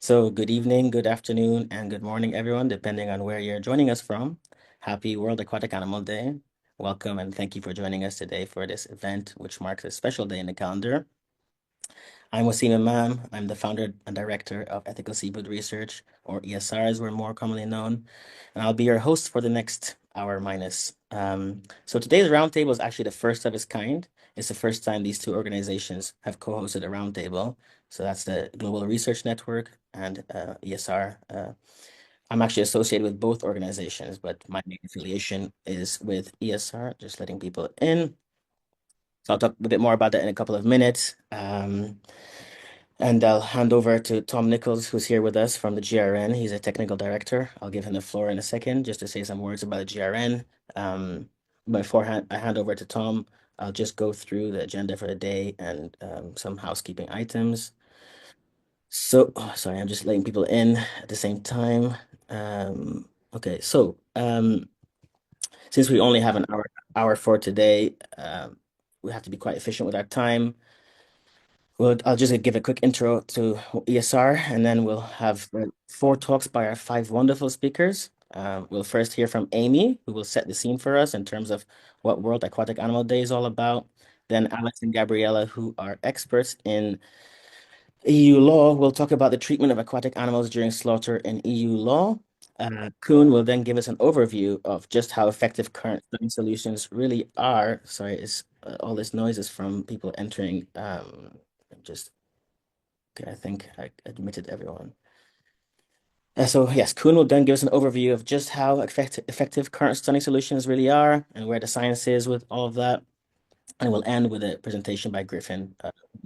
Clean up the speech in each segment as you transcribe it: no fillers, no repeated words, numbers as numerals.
So, good evening, good afternoon, and good morning, everyone, depending on where you're joining us from. Happy World Aquatic Animal Day. Welcome and thank you for joining us today for this event, which marks a special day in the calendar. I'm Wasim Imam. I'm the founder and director of Ethical Seafood Research, or ESR as we're more commonly known, and I'll be your host for the next hour minus. So today's roundtable is actually the first of its kind. It's the first time these two organizations have co-hosted a roundtable. So that's the Global Research Network and ESR. I'm actually associated with both organizations, but my main affiliation is with ESR, just letting people in. So I'll talk a bit more about that in a couple of minutes. And I'll hand over to Tom Nichols, who's here with us from the GRN. He's a technical director. I'll give him the floor in a second just to say some words about the GRN. Before I hand over to Tom, I'll just go through the agenda for the day and some housekeeping items. So, sorry, I'm just letting people in at the same time. Okay, so since we only have an hour for today, we have to be quite efficient with our time. Well, I'll just give a quick intro to ESR, and then we'll have four talks by our five wonderful speakers. We'll first hear from Amy, who will set the scene for us in terms of what World Aquatic Animal Day is all about. Then Alex and Gabriela, who are experts in EU law, will talk about the treatment of aquatic animals during slaughter in EU law. Koen will then give us an overview of just how effective current stunning solutions really are. Sorry, all this noise is from people entering. Just Okay, I think I admitted everyone. So yes, Kuhn will then give us an overview of just how effective current stunning solutions really are and where the science is with all of that. And we'll end with a presentation by Griffin,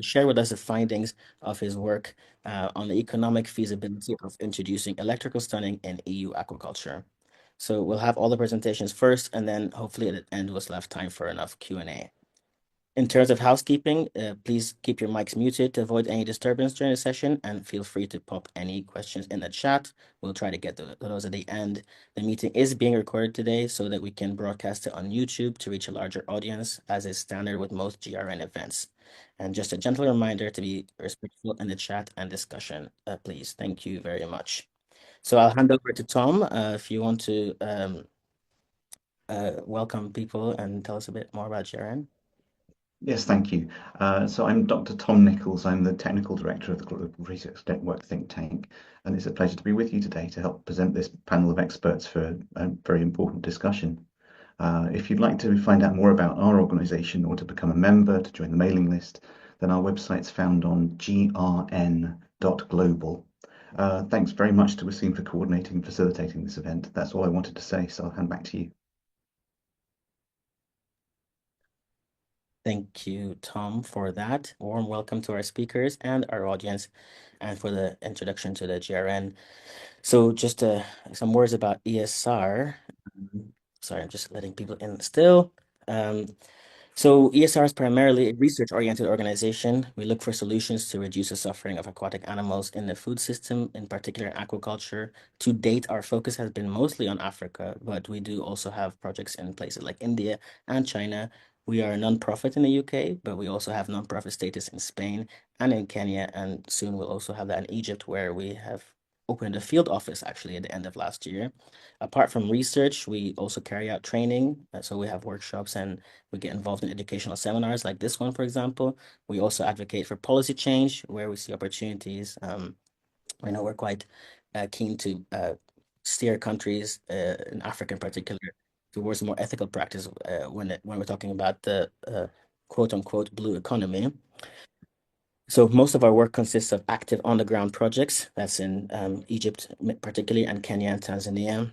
share with us the findings of his work on the economic feasibility of introducing electrical stunning in EU aquaculture. So we'll have all the presentations first, and then hopefully at the end we'll have time for enough Q&A. In terms of housekeeping, please keep your mics muted to avoid any disturbance during the session, and feel free to pop any questions in the chat. We'll try to get to those at the end. The meeting is being recorded today so that we can broadcast it on YouTube to reach a larger audience, as is standard with most GRN events. And just a gentle reminder to be respectful in the chat and discussion, please. Thank you very much. So I'll hand over to Tom if you want to welcome people and tell us a bit more about GRN. Yes, thank you. So I'm Dr. Tom Nichols. I'm the Technical Director of the Global Research Network think tank, and it's a pleasure to be with you today to help present this panel of experts for a very important discussion. If you'd like to find out more about our organisation or to become a member, to join the mailing list, then our website's found on grn.global. Thanks very much to Wasim for coordinating and facilitating this event. That's all I wanted to say, so I'll hand back to you. Thank you, Tom, for that. Warm welcome to our speakers and our audience, and for the introduction to the GRN. So just some words about ESR. Sorry, I'm just letting people in still. So ESR is primarily a research-oriented organization. We look for solutions to reduce the suffering of aquatic animals in the food system, in particular aquaculture. To date, our focus has been mostly on Africa, but we do also have projects in places like India and China. We are a non-profit in the UK, but we also have non-profit status in Spain and in Kenya, and soon we'll also have that in Egypt, where we have opened a field office actually at the end of last year. Apart from research, we also carry out training. So we have workshops and we get involved in educational seminars like this one, for example. We also advocate for policy change where we see opportunities. I know we're quite keen to steer countries in Africa in particular towards more ethical practice when we're talking about the quote unquote blue economy. So most of our work consists of active on-the-ground projects. That's in Egypt particularly, and Kenya and Tanzania.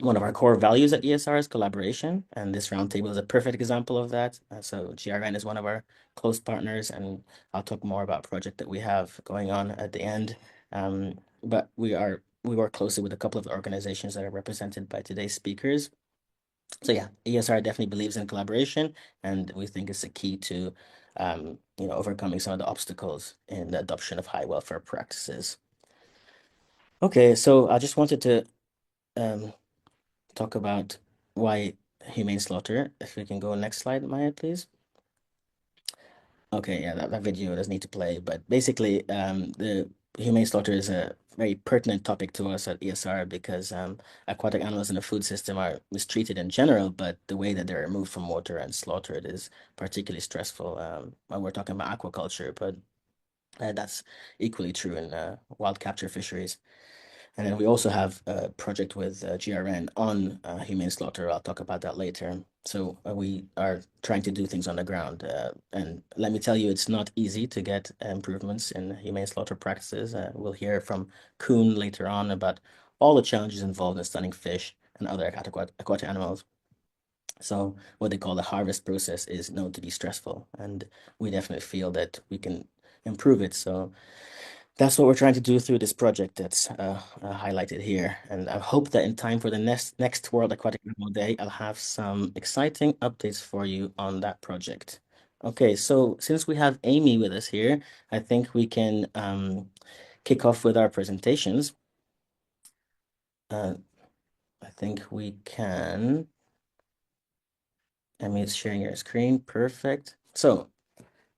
One of our core values at ESR is collaboration, and this roundtable is a perfect example of that. So GRN is one of our close partners, and I'll talk more about a project that we have going on at the end. But we work closely with a couple of the organizations that are represented by today's speakers. So yeah, ESR definitely believes in collaboration, and we think it's a key to overcoming some of the obstacles in the adoption of high welfare practices. Okay, so I just wanted to talk about why humane slaughter. If we can go next slide, Maya, please. Okay, yeah, that video does need to play, but basically, the humane slaughter is a very pertinent topic to us at ESR because aquatic animals in the food system are mistreated in general, but the way that they're removed from water and slaughtered is particularly stressful. When we're talking about aquaculture, but that's equally true in wild capture fisheries. And then we also have a project with GRN on humane slaughter. I'll talk about that later. So we are trying to do things on the ground. And let me tell you, it's not easy to get improvements in humane slaughter practices. We'll hear from Koen later on about all the challenges involved in stunning fish and other aquatic animals. So what they call the harvest process is known to be stressful, and we definitely feel that we can improve it. So that's what we're trying to do through this project that's highlighted here. And I hope that in time for the next World Aquatic Animal Day, I'll have some exciting updates for you on that project. Okay, so since we have Amy with us here, I think we can kick off with our presentations. I think we can. Amy is sharing her screen. Perfect. So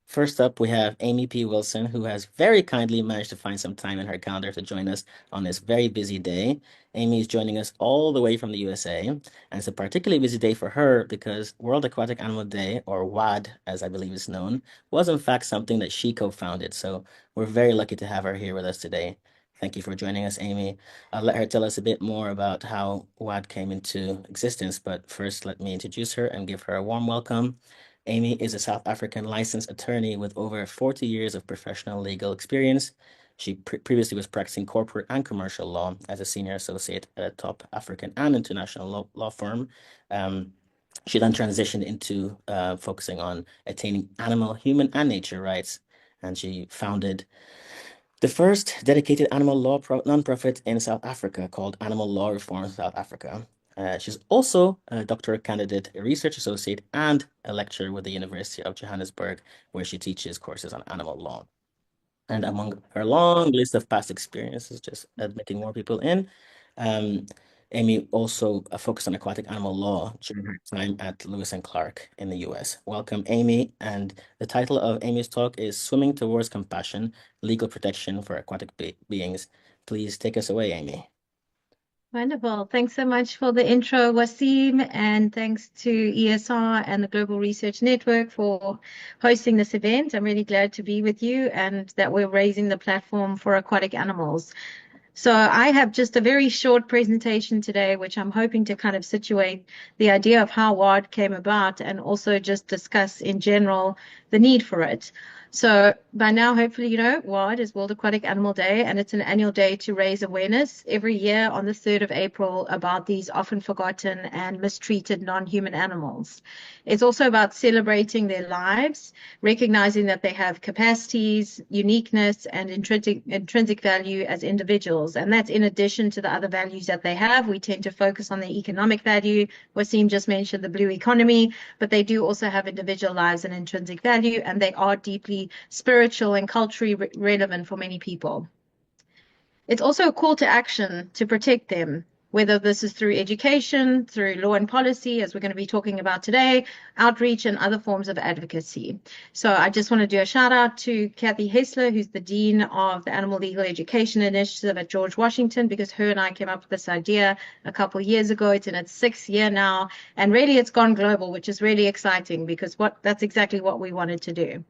first up, we have Amy P. Wilson, who has very kindly managed to find some time in her calendar to join us on this very busy day. Amy is joining us all the way from the USA, and it's a particularly busy day for her because World Aquatic Animal Day, or WAD, as I believe it's known, was in fact something that she co-founded. So we're very lucky to have her here with us today. Thank you for joining us, Amy. I'll let her tell us a bit more about how WAD came into existence, but first let me introduce her and give her a warm welcome. Amy is a South African licensed attorney with over 40 years of professional legal experience. She previously was practicing corporate and commercial law as a senior associate at a top African and international law firm. She then transitioned into focusing on attaining animal, human, and nature rights. And she founded the first dedicated animal law nonprofit in South Africa called Animal Law Reform South Africa. She's also a doctorate candidate, a research associate, and a lecturer with the University of Johannesburg, where she teaches courses on animal law. And among her long list of past experiences, just admitting more people in, um, Amy also focused on aquatic animal law during her time at Lewis and Clark in the US. Welcome, Amy. And the title of Amy's talk is Swimming Towards Compassion, Legal Protection for Aquatic Beings. Please take us away, Amy. Wonderful. Thanks so much for the intro, Wasim, and thanks to ESR and the Global Research Network for hosting this event. I'm really glad to be with you and that we're raising the platform for aquatic animals. So I have just a very short presentation today, which I'm hoping to kind of situate the idea of how WAD came about and also just discuss in general the need for it. So by now, hopefully, you know, WAD is World Aquatic Animal Day, and it's an annual day to raise awareness every year on the 3rd of April about these often forgotten and mistreated non-human animals. It's also about celebrating their lives, recognizing that they have capacities, uniqueness, and intrinsic value as individuals. And that's in addition to the other values that they have. We tend to focus on the economic value. Wasim just mentioned the blue economy, but they do also have individual lives and intrinsic value, and they are deeply spiritual and culturally relevant for many people. It's also a call to action to protect them, whether this is through education, through law and policy, as we're going to be talking about today, outreach, and other forms of advocacy. So I just want to do a shout out to Kathy Hessler, who's the Dean of the Animal Legal Education Initiative at George Washington, because her and I came up with this idea a couple of years ago. It's in its 6th year now, and really it's gone global, which is really exciting because that's exactly what we wanted to do.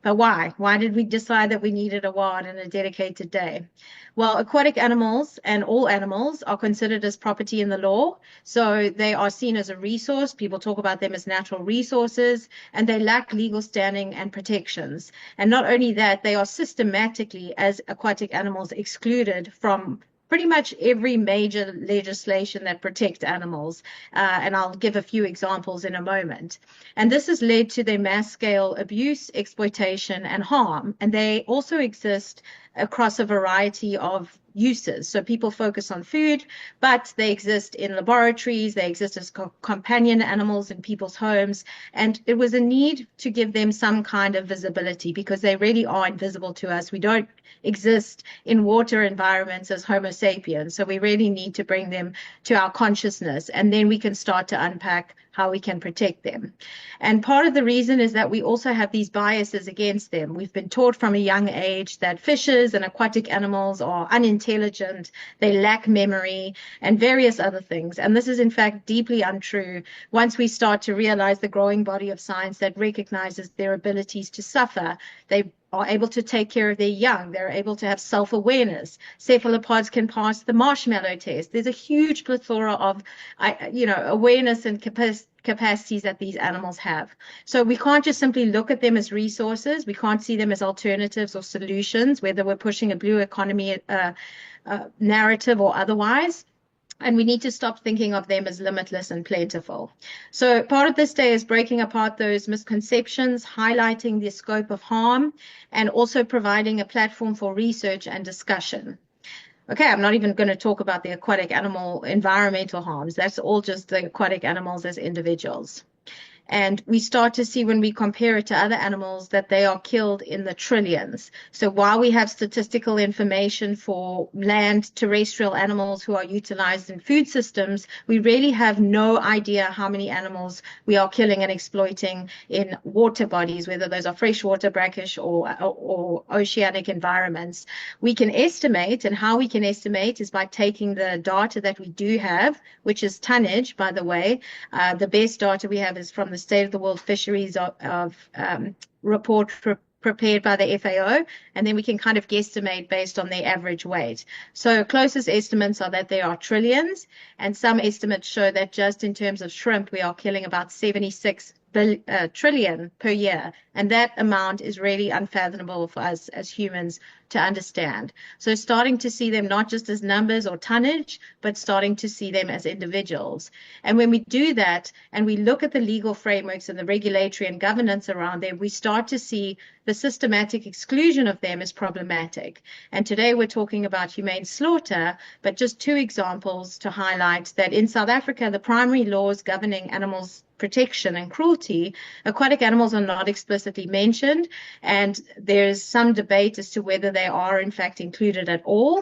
But why? Why did we decide that we needed a WAD and a dedicated day? Well, aquatic animals and all animals are considered as property in the law. So they are seen as a resource. People talk about them as natural resources, and they lack legal standing and protections. And not only that, they are systematically, as aquatic animals, excluded from pretty much every major legislation that protects animals. And I'll give a few examples in a moment. And this has led to their mass scale abuse, exploitation, and harm. And they also exist across a variety of uses. So people focus on food, but they exist in laboratories, they exist as companion animals in people's homes. And it was a need to give them some kind of visibility because they really are invisible to us. We don't exist in water environments as Homo sapiens. So we really need to bring them to our consciousness, and then we can start to unpack how we can protect them. And part of the reason is that we also have these biases against them. We've been taught from a young age that fishes fishes and aquatic animals are unintelligent, they lack memory, and various other things. And this is, in fact, deeply untrue once we start to realize the growing body of science that recognizes their abilities to suffer. They are able to take care of their young. They're able to have self-awareness. Cephalopods can pass the marshmallow test. There's a huge plethora of, awareness and capacities that these animals have. So we can't just simply look at them as resources. We can't see them as alternatives or solutions, whether we're pushing a blue economy narrative or otherwise. And we need to stop thinking of them as limitless and plentiful. So part of this day is breaking apart those misconceptions, highlighting the scope of harm, and also providing a platform for research and discussion. Okay, I'm not even going to talk about the aquatic animal environmental harms. That's all just the aquatic animals as individuals. And we start to see when we compare it to other animals that they are killed in the trillions. So while we have statistical information for land terrestrial animals who are utilized in food systems, we really have no idea how many animals we are killing and exploiting in water bodies, whether those are freshwater, brackish, or oceanic environments. We can estimate, and how we can estimate is by taking the data that we do have, which is tonnage, by the way. The best data we have is from the State of the World Fisheries report prepared by the FAO, and then we can kind of guesstimate based on their average weight. So closest estimates are that there are trillions, and some estimates show that just in terms of shrimp, we are killing about 76 trillion per year, and that amount is really unfathomable for us as humans to understand. So starting to see them not just as numbers or tonnage, but starting to see them as individuals. And when we do that and we look at the legal frameworks and the regulatory and governance around them, we start to see the systematic exclusion of them is problematic. And today we're talking about humane slaughter, but just two examples to highlight that in South Africa, the primary laws governing animals protection and cruelty, aquatic animals are not explicitly mentioned, and there's some debate as to whether they are in fact included at all.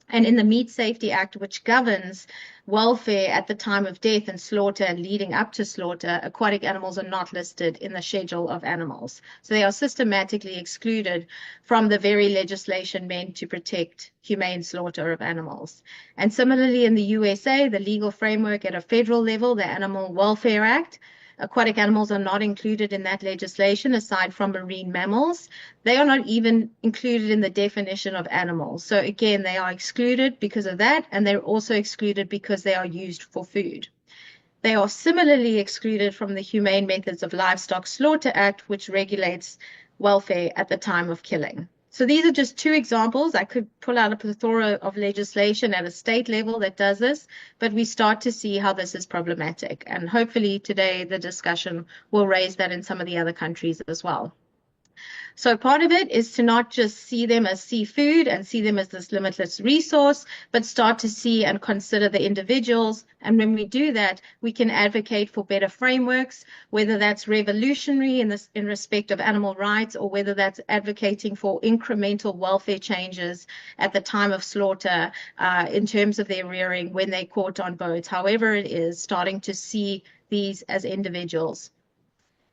And in the Meat Safety Act, which governs welfare at the time of death and slaughter and leading up to slaughter, aquatic animals are not listed in the schedule of animals. So they are systematically excluded from the very legislation meant to protect humane slaughter of animals. And similarly, in the USA, the legal framework at a federal level, the Animal Welfare Act, aquatic animals are not included in that legislation aside from marine mammals. They are not even included in the definition of animals. So again, they are excluded because of that, and they're also excluded because they are used for food. They are similarly excluded from the Humane Methods of Livestock Slaughter Act, which regulates welfare at the time of killing. So these are just two examples. I could pull out a plethora of legislation at a state level that does this, but we start to see how this is problematic. And hopefully today the discussion will raise that in some of the other countries as well. So part of it is to not just see them as seafood and see them as this limitless resource, but start to see and consider the individuals. And when we do that, we can advocate for better frameworks, whether that's revolutionary in respect of animal rights, or whether that's advocating for incremental welfare changes at the time of slaughter in terms of their rearing when they're caught on boats. However it is, starting to see these as individuals.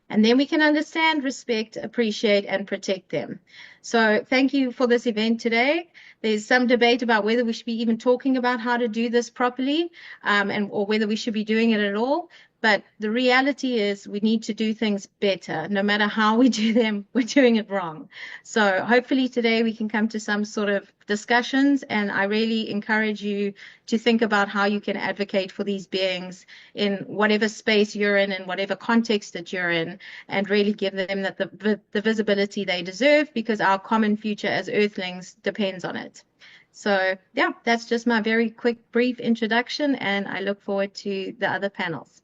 And then we can understand, respect, appreciate, and protect them. So thank you for this event today. There's some debate about whether we should be even talking about how to do this properly, or whether we should be doing it at all. But the reality is we need to do things better. No matter how we do them, we're doing it wrong. So hopefully today we can come to some sort of discussions, and I really encourage you to think about how you can advocate for these beings in whatever space you're in and whatever context that you're in, and really give them the visibility they deserve, because our common future as Earthlings depends on it. So yeah, that's just my very quick, brief introduction, and I look forward to the other panels.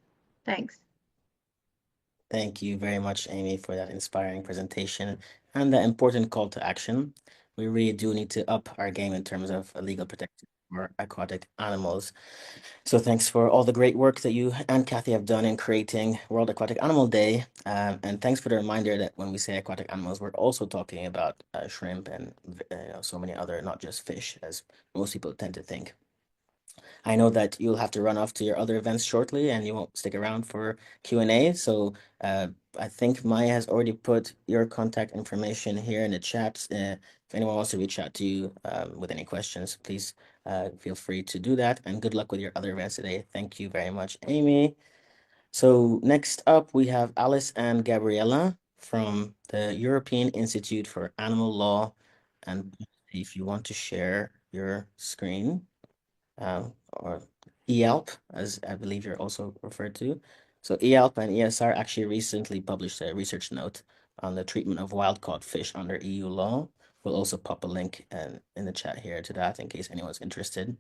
Thanks. Thank you very much, Amy, for that inspiring presentation and the important call to action. We really do need to up our game in terms of legal protection for aquatic animals. So thanks for all the great work that you and Kathy have done in creating World Aquatic Animal Day. And thanks for the reminder that when we say aquatic animals, we're also talking about shrimp and so many other, not just fish, as most people tend to think. I know that you'll have to run off to your other events shortly and you won't stick around for Q&A. So I think Maya has already put your contact information here in the chat. if anyone wants to reach out to you with any questions, please feel free to do that. And good luck with your other events today. Thank you very much, Amy. So next up, we have Alice and Gabriela from the European Institute for Animal Law. And if you want to share your screen, or EALP, as I believe you're also referred to. So EALP and ESR actually recently published a research note on the treatment of wild-caught fish under EU law. We'll also pop a link in the chat here to that in case anyone's interested.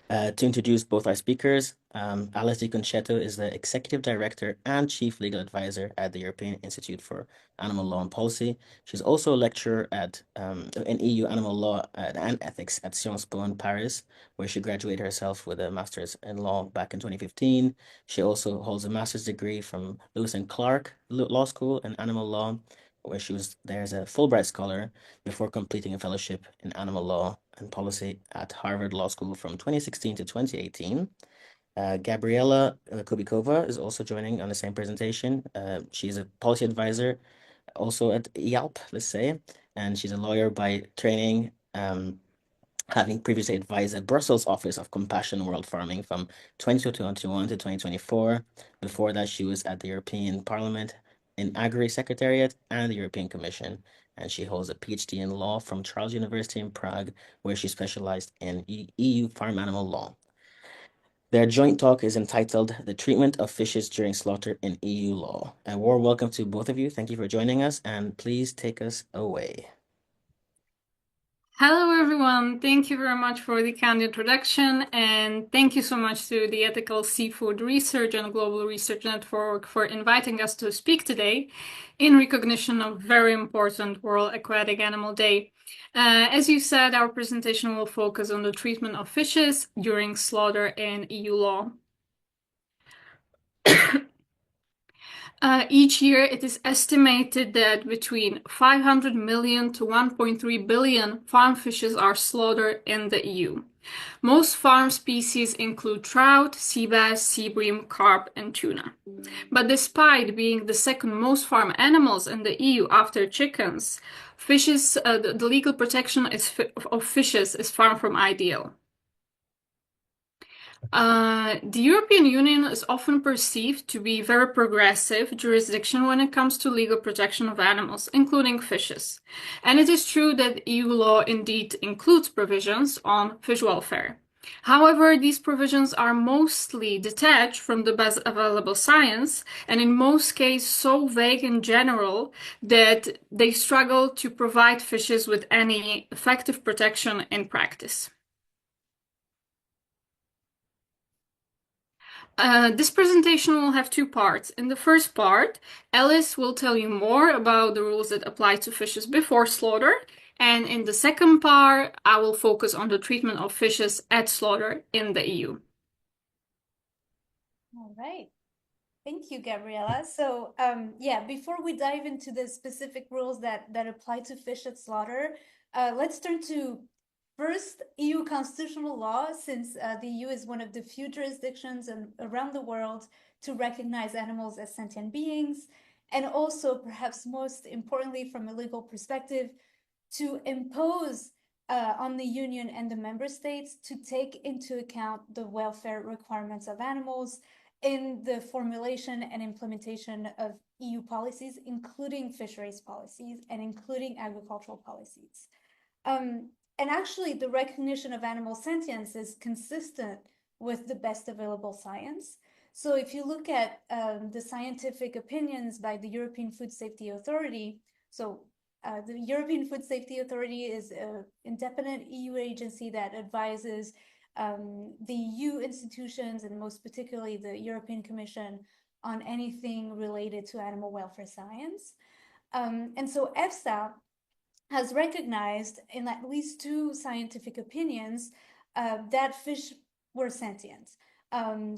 To introduce both our speakers, Alice Di Concetto is the Executive Director and Chief Legal Advisor at the European Institute for Animal Law and Policy. She's also a lecturer in EU animal law and ethics at Sciences Po in Paris, where she graduated herself with a master's in law back in 2015. She also holds a master's degree from Lewis and Clark Law School in animal law, where she was there as a Fulbright scholar before completing a fellowship in animal law and policy at Harvard Law School from 2016 to 2018. Gabriela Kubíková is also joining on the same presentation. She's a policy advisor also at EALP, let's say, and she's a lawyer by training, having previously advised the Brussels office of Compassion World Farming from 2021 to 2024. Before that, she was at the European Parliament in Agri Secretariat and the European Commission, and she holds a PhD in law from Charles University in Prague, where she specialized in EU farm animal law. Their joint talk is entitled The Treatment of Fishes During Slaughter in EU Law. A warm welcome to both of you. Thank you for joining us, and please take us away. Hello, everyone. Thank you very much for the kind introduction, and thank you so much to the Ethical Seafood Research and Global Research Network for inviting us to speak today in recognition of very important World Aquatic Animal Day. As you said, our presentation will focus on the treatment of fishes during slaughter in EU law. Each year, it is estimated that between 500 million to 1.3 billion farm fishes are slaughtered in the EU. Most farm species include trout, sea bass, sea bream, carp, and tuna. But despite being the second most farm animals in the EU after chickens, the legal protection of fishes is far from ideal. The European Union is often perceived to be a very progressive jurisdiction when it comes to legal protection of animals, including fishes. And it is true that EU law indeed includes provisions on fish welfare. However, these provisions are mostly detached from the best available science, and in most cases so vague in general that they struggle to provide fishes with any effective protection in practice. This presentation will have two parts. In the first part, Alice will tell you more about the rules that apply to fishes before slaughter. And in the second part, I will focus on the treatment of fishes at slaughter in the EU. All right. Thank you, Gabriela. So, before we dive into the specific rules that apply to fish at slaughter, let's turn to first, EU constitutional law, since the EU is one of the few jurisdictions around the world to recognize animals as sentient beings, and also, perhaps most importantly from a legal perspective, to impose on the Union and the member states to take into account the welfare requirements of animals in the formulation and implementation of EU policies, including fisheries policies and including agricultural policies. And actually, the recognition of animal sentience is consistent with the best available science. So if you look at the scientific opinions by the European Food Safety Authority, the European Food Safety Authority is an independent EU agency that advises the EU institutions, and most particularly the European Commission, on anything related to animal welfare science. And so EFSA has recognized in at least two scientific opinions that fish were sentient.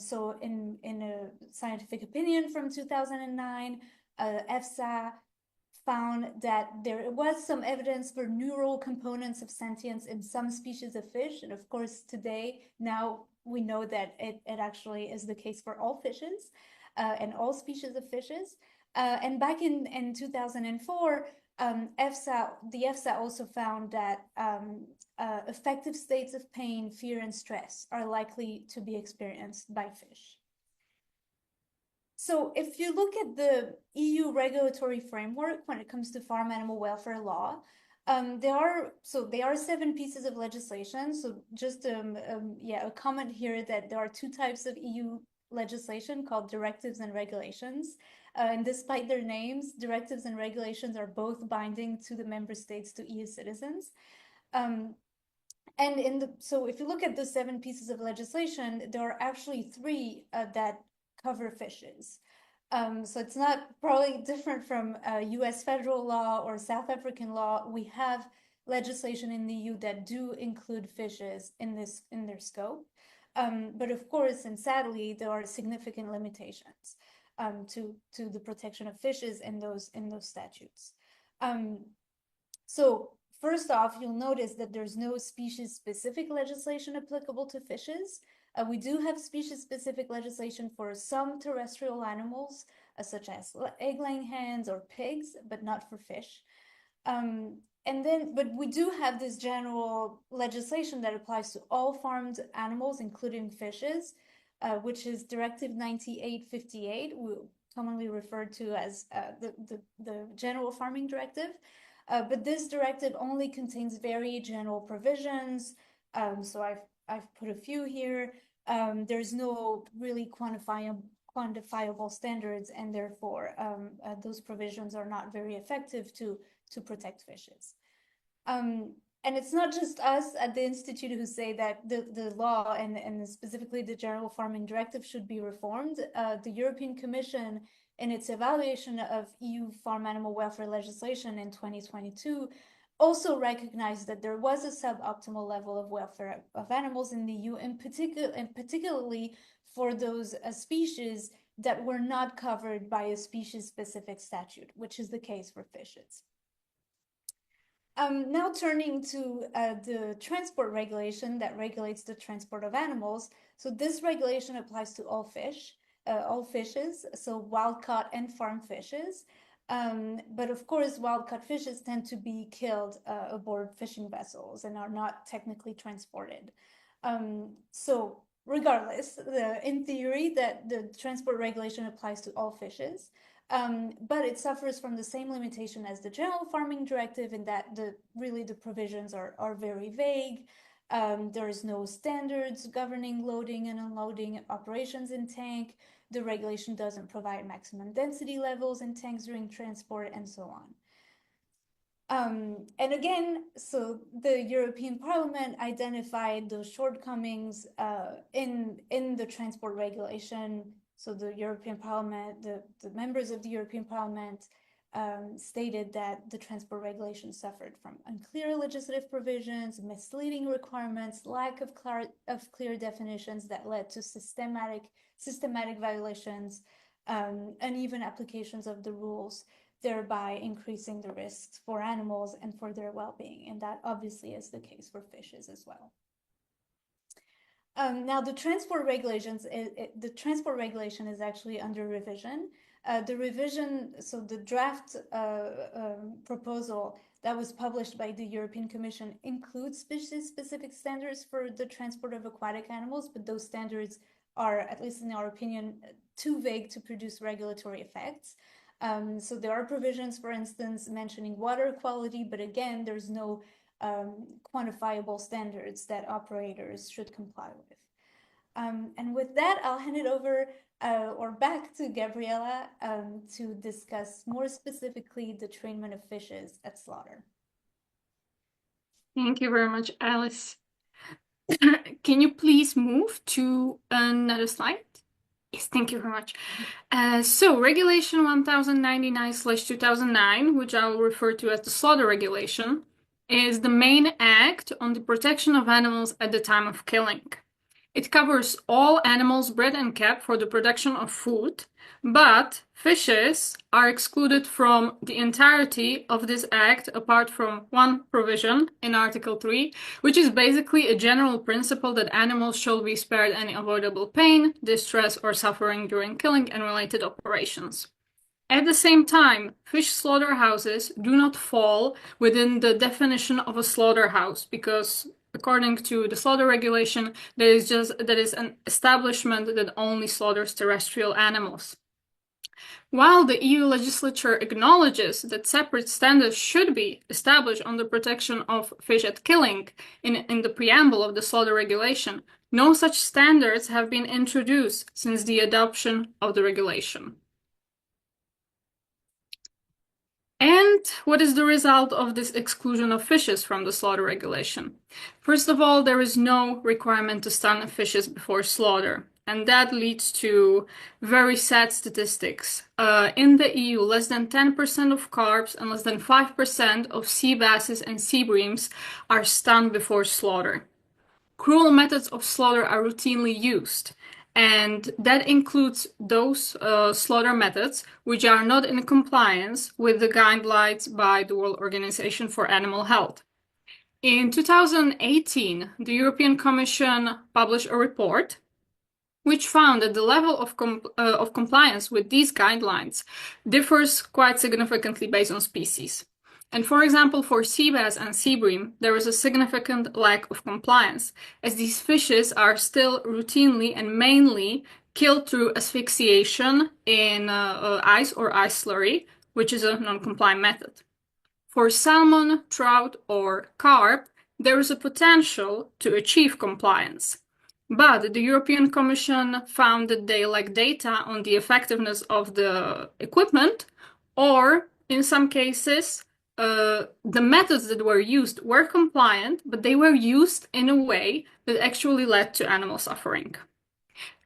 So in a scientific opinion from 2009, EFSA found that there was some evidence for neural components of sentience in some species of fish. And of course, now we know that it actually is the case for all fishes and all species of fishes. And back in 2004, the EFSA also found that effective states of pain, fear, and stress are likely to be experienced by fish. So if you look at the EU regulatory framework when it comes to farm animal welfare law, there are 7 pieces of legislation. So just a comment here that there are 2 types of EU legislation called directives and regulations. And despite their names, directives and regulations are both binding to the member states, to EU citizens. So if you look at the 7 pieces of legislation, there are actually 3 that cover fishes. So it's not probably different from US federal law or South African law. We have legislation in the EU that do include fishes in their scope. But of course, and sadly, there are significant limitations to the protection of fishes in those statutes. So first off, you'll notice that there's no species-specific legislation applicable to fishes. We do have species-specific legislation for some terrestrial animals, such as egg-laying hens or pigs, but not for fish. But we do have this general legislation that applies to all farmed animals, including fishes, which is Directive 98/58, commonly referred to as the General Farming Directive. But this directive only contains very general provisions. So I've put a few here. There's no really quantifiable standards, and therefore those provisions are not very effective to protect fishes. And it's not just us at the Institute who say that the law and specifically the General Farming Directive should be reformed. The European Commission, in its evaluation of EU farm animal welfare legislation in 2022, also recognized that there was a suboptimal level of welfare of animals in the EU, and particularly for those species that were not covered by a species-specific statute, which is the case for fishes. Now turning to the transport regulation that regulates the transport of animals. So this regulation applies to all fishes, so wild-caught and farm fishes. But of course, wild-caught fishes tend to be killed aboard fishing vessels and are not technically transported. So regardless, in theory, that the transport regulation applies to all fishes. But it suffers from the same limitation as the General Farming Directive in that the provisions are very vague. There is no standards governing loading and unloading operations in tank. The regulation doesn't provide maximum density levels in tanks during transport, and so on. And again, so the European Parliament identified those shortcomings in the transport regulation. So the European Parliament, the members of the European Parliament stated that the transport regulation suffered from unclear legislative provisions, misleading requirements, lack of clear definitions that led to systematic violations, uneven applications of the rules, thereby increasing the risks for animals and for their well-being. And that obviously is the case for fishes as well. Now, the transport regulations, the transport regulation is actually under revision. So the draft proposal that was published by the European Commission includes species-specific standards for the transport of aquatic animals, but those standards are, at least in our opinion, too vague to produce regulatory effects. So there are provisions, for instance, mentioning water quality, but again, there's no quantifiable standards that operators should comply with. And with that, I'll hand it over or back to Gabriela to discuss more specifically the treatment of fishes at slaughter. Thank you very much, Alice. Can you please move to another slide? Yes, thank you very much. So Regulation 1099/2009, which I will refer to as the Slaughter Regulation, is the main act on the protection of animals at the time of killing. It covers all animals bred and kept for the production of food, but fishes are excluded from the entirety of this act apart from one provision in Article 3, which is basically a general principle that animals shall be spared any avoidable pain, distress, or suffering during killing and related operations. At the same time, fish slaughterhouses do not fall within the definition of a slaughterhouse because according to the slaughter regulation, that is an establishment that only slaughters terrestrial animals. While the EU legislature acknowledges that separate standards should be established on the protection of fish at killing in the preamble of the slaughter regulation, no such standards have been introduced since the adoption of the regulation. And what is the result of this exclusion of fishes from the slaughter regulation? First of all, there is no requirement to stun fishes before slaughter, and that leads to very sad statistics. In the EU, less than 10% of carps and less than 5% of sea basses and sea breams are stunned before slaughter. Cruel methods of slaughter are routinely used, and that includes those slaughter methods which are not in compliance with the guidelines by the World Organization for Animal Health. In 2018, the European Commission published a report which found that the level of compliance with these guidelines differs quite significantly based on species. And for example, for sea bass and sea bream, there is a significant lack of compliance, as these fishes are still routinely and mainly killed through asphyxiation in ice or ice slurry, which is a non-compliant method. For salmon, trout, or carp, there is a potential to achieve compliance. But the European Commission found that they lack data on the effectiveness of the equipment, or in some cases, the methods that were used were compliant, but they were used in a way that actually led to animal suffering.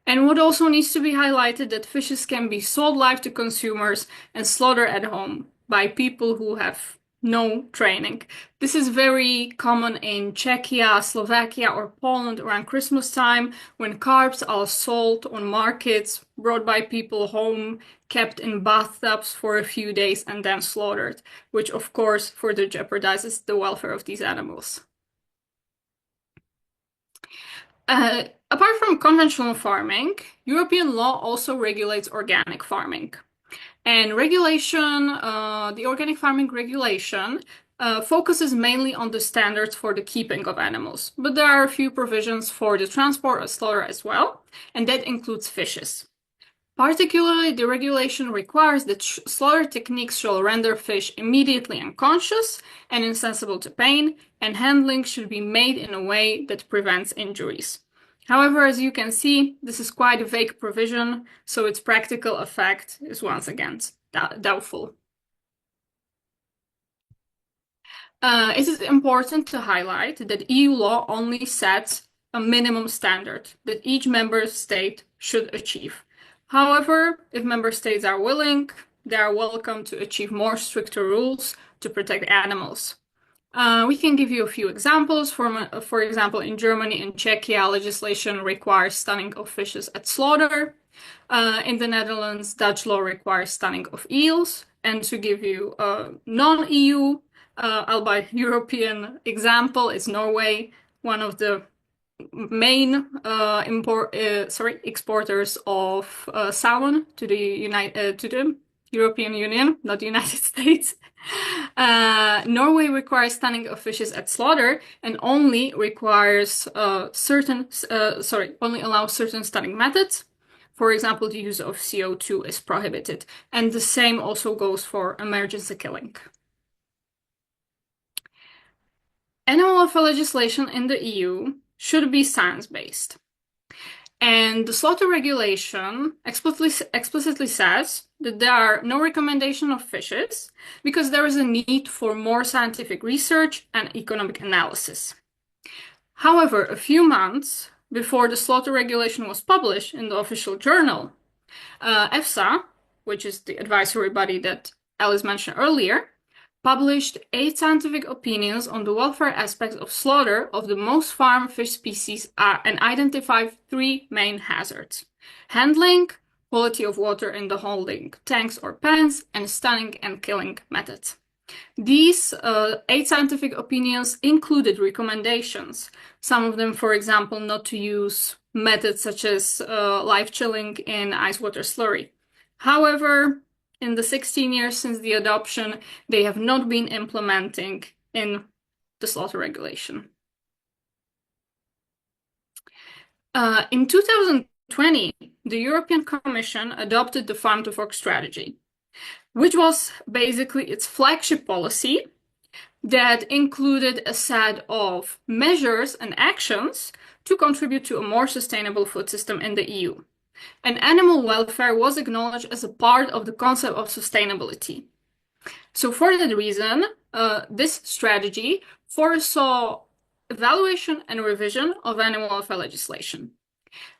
And what also needs to be highlighted that fishes can be sold live to consumers and slaughtered at home by people who have no training. This is very common in Czechia, Slovakia, or Poland around Christmas time, when carps are sold on markets, brought by people home, kept in bathtubs for a few days, and then slaughtered, which of course further jeopardizes the welfare of these animals. Apart from conventional farming, European law also regulates organic farming. And regulation, the organic farming regulation, focuses mainly on the standards for the keeping of animals, but there are a few provisions for the transport or slaughter as well, and that includes fishes. Particularly, the regulation requires that slaughter techniques shall render fish immediately unconscious and insensible to pain, and handling should be made in a way that prevents injuries. However, as you can see, this is quite a vague provision, so its practical effect is once again doubtful. It is important to highlight that EU law only sets a minimum standard that each member state should achieve. However, if member states are willing, they are welcome to achieve more stricter rules to protect animals. We can give you a few examples. For example, in Germany and Czechia, legislation requires stunning of fishes at slaughter. In the Netherlands, Dutch law requires stunning of eels. And to give you a non-EU, albeit European example, is Norway, one of the main exporters of salmon to the European Union, not the United States. Norway requires stunning of fishes at slaughter and only requires only allows certain stunning methods. For example, the use of CO2 is prohibited, and the same also goes for emergency killing. Animal welfare legislation in the EU should be science-based. And the slaughter regulation explicitly says that there are no recommendation of fishes because there is a need for more scientific research and economic analysis. However, a few months before the slaughter regulation was published in the official journal, EFSA, which is the advisory body that Alice mentioned earlier, published 8 scientific opinions on the welfare aspects of slaughter of the most farmed fish species and identified 3 main hazards: handling, quality of water in the holding tanks or pens, and stunning and killing methods. These 8 scientific opinions included recommendations, some of them, for example, not to use methods such as live chilling in ice water slurry. However, in the 16 years since the adoption, they have not been implementing in the slaughter regulation. In 2020, the European Commission adopted the Farm to Fork strategy, which was basically its flagship policy that included a set of measures and actions to contribute to a more sustainable food system in the EU. And animal welfare was acknowledged as a part of the concept of sustainability. So for that reason, this strategy foresaw evaluation and revision of animal welfare legislation.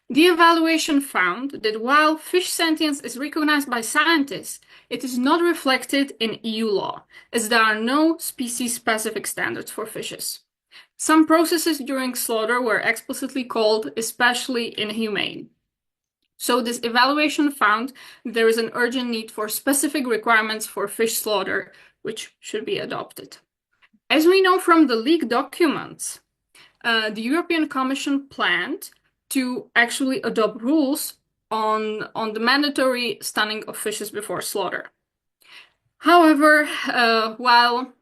The evaluation found that while fish sentience is recognized by scientists, it is not reflected in EU law, as there are no species-specific standards for fishes. Some processes during slaughter were explicitly called especially inhumane. So this evaluation found there is an urgent need for specific requirements for fish slaughter, which should be adopted. As we know from the leaked documents, the European Commission planned to actually adopt rules on the mandatory stunning of fishes before slaughter. However, while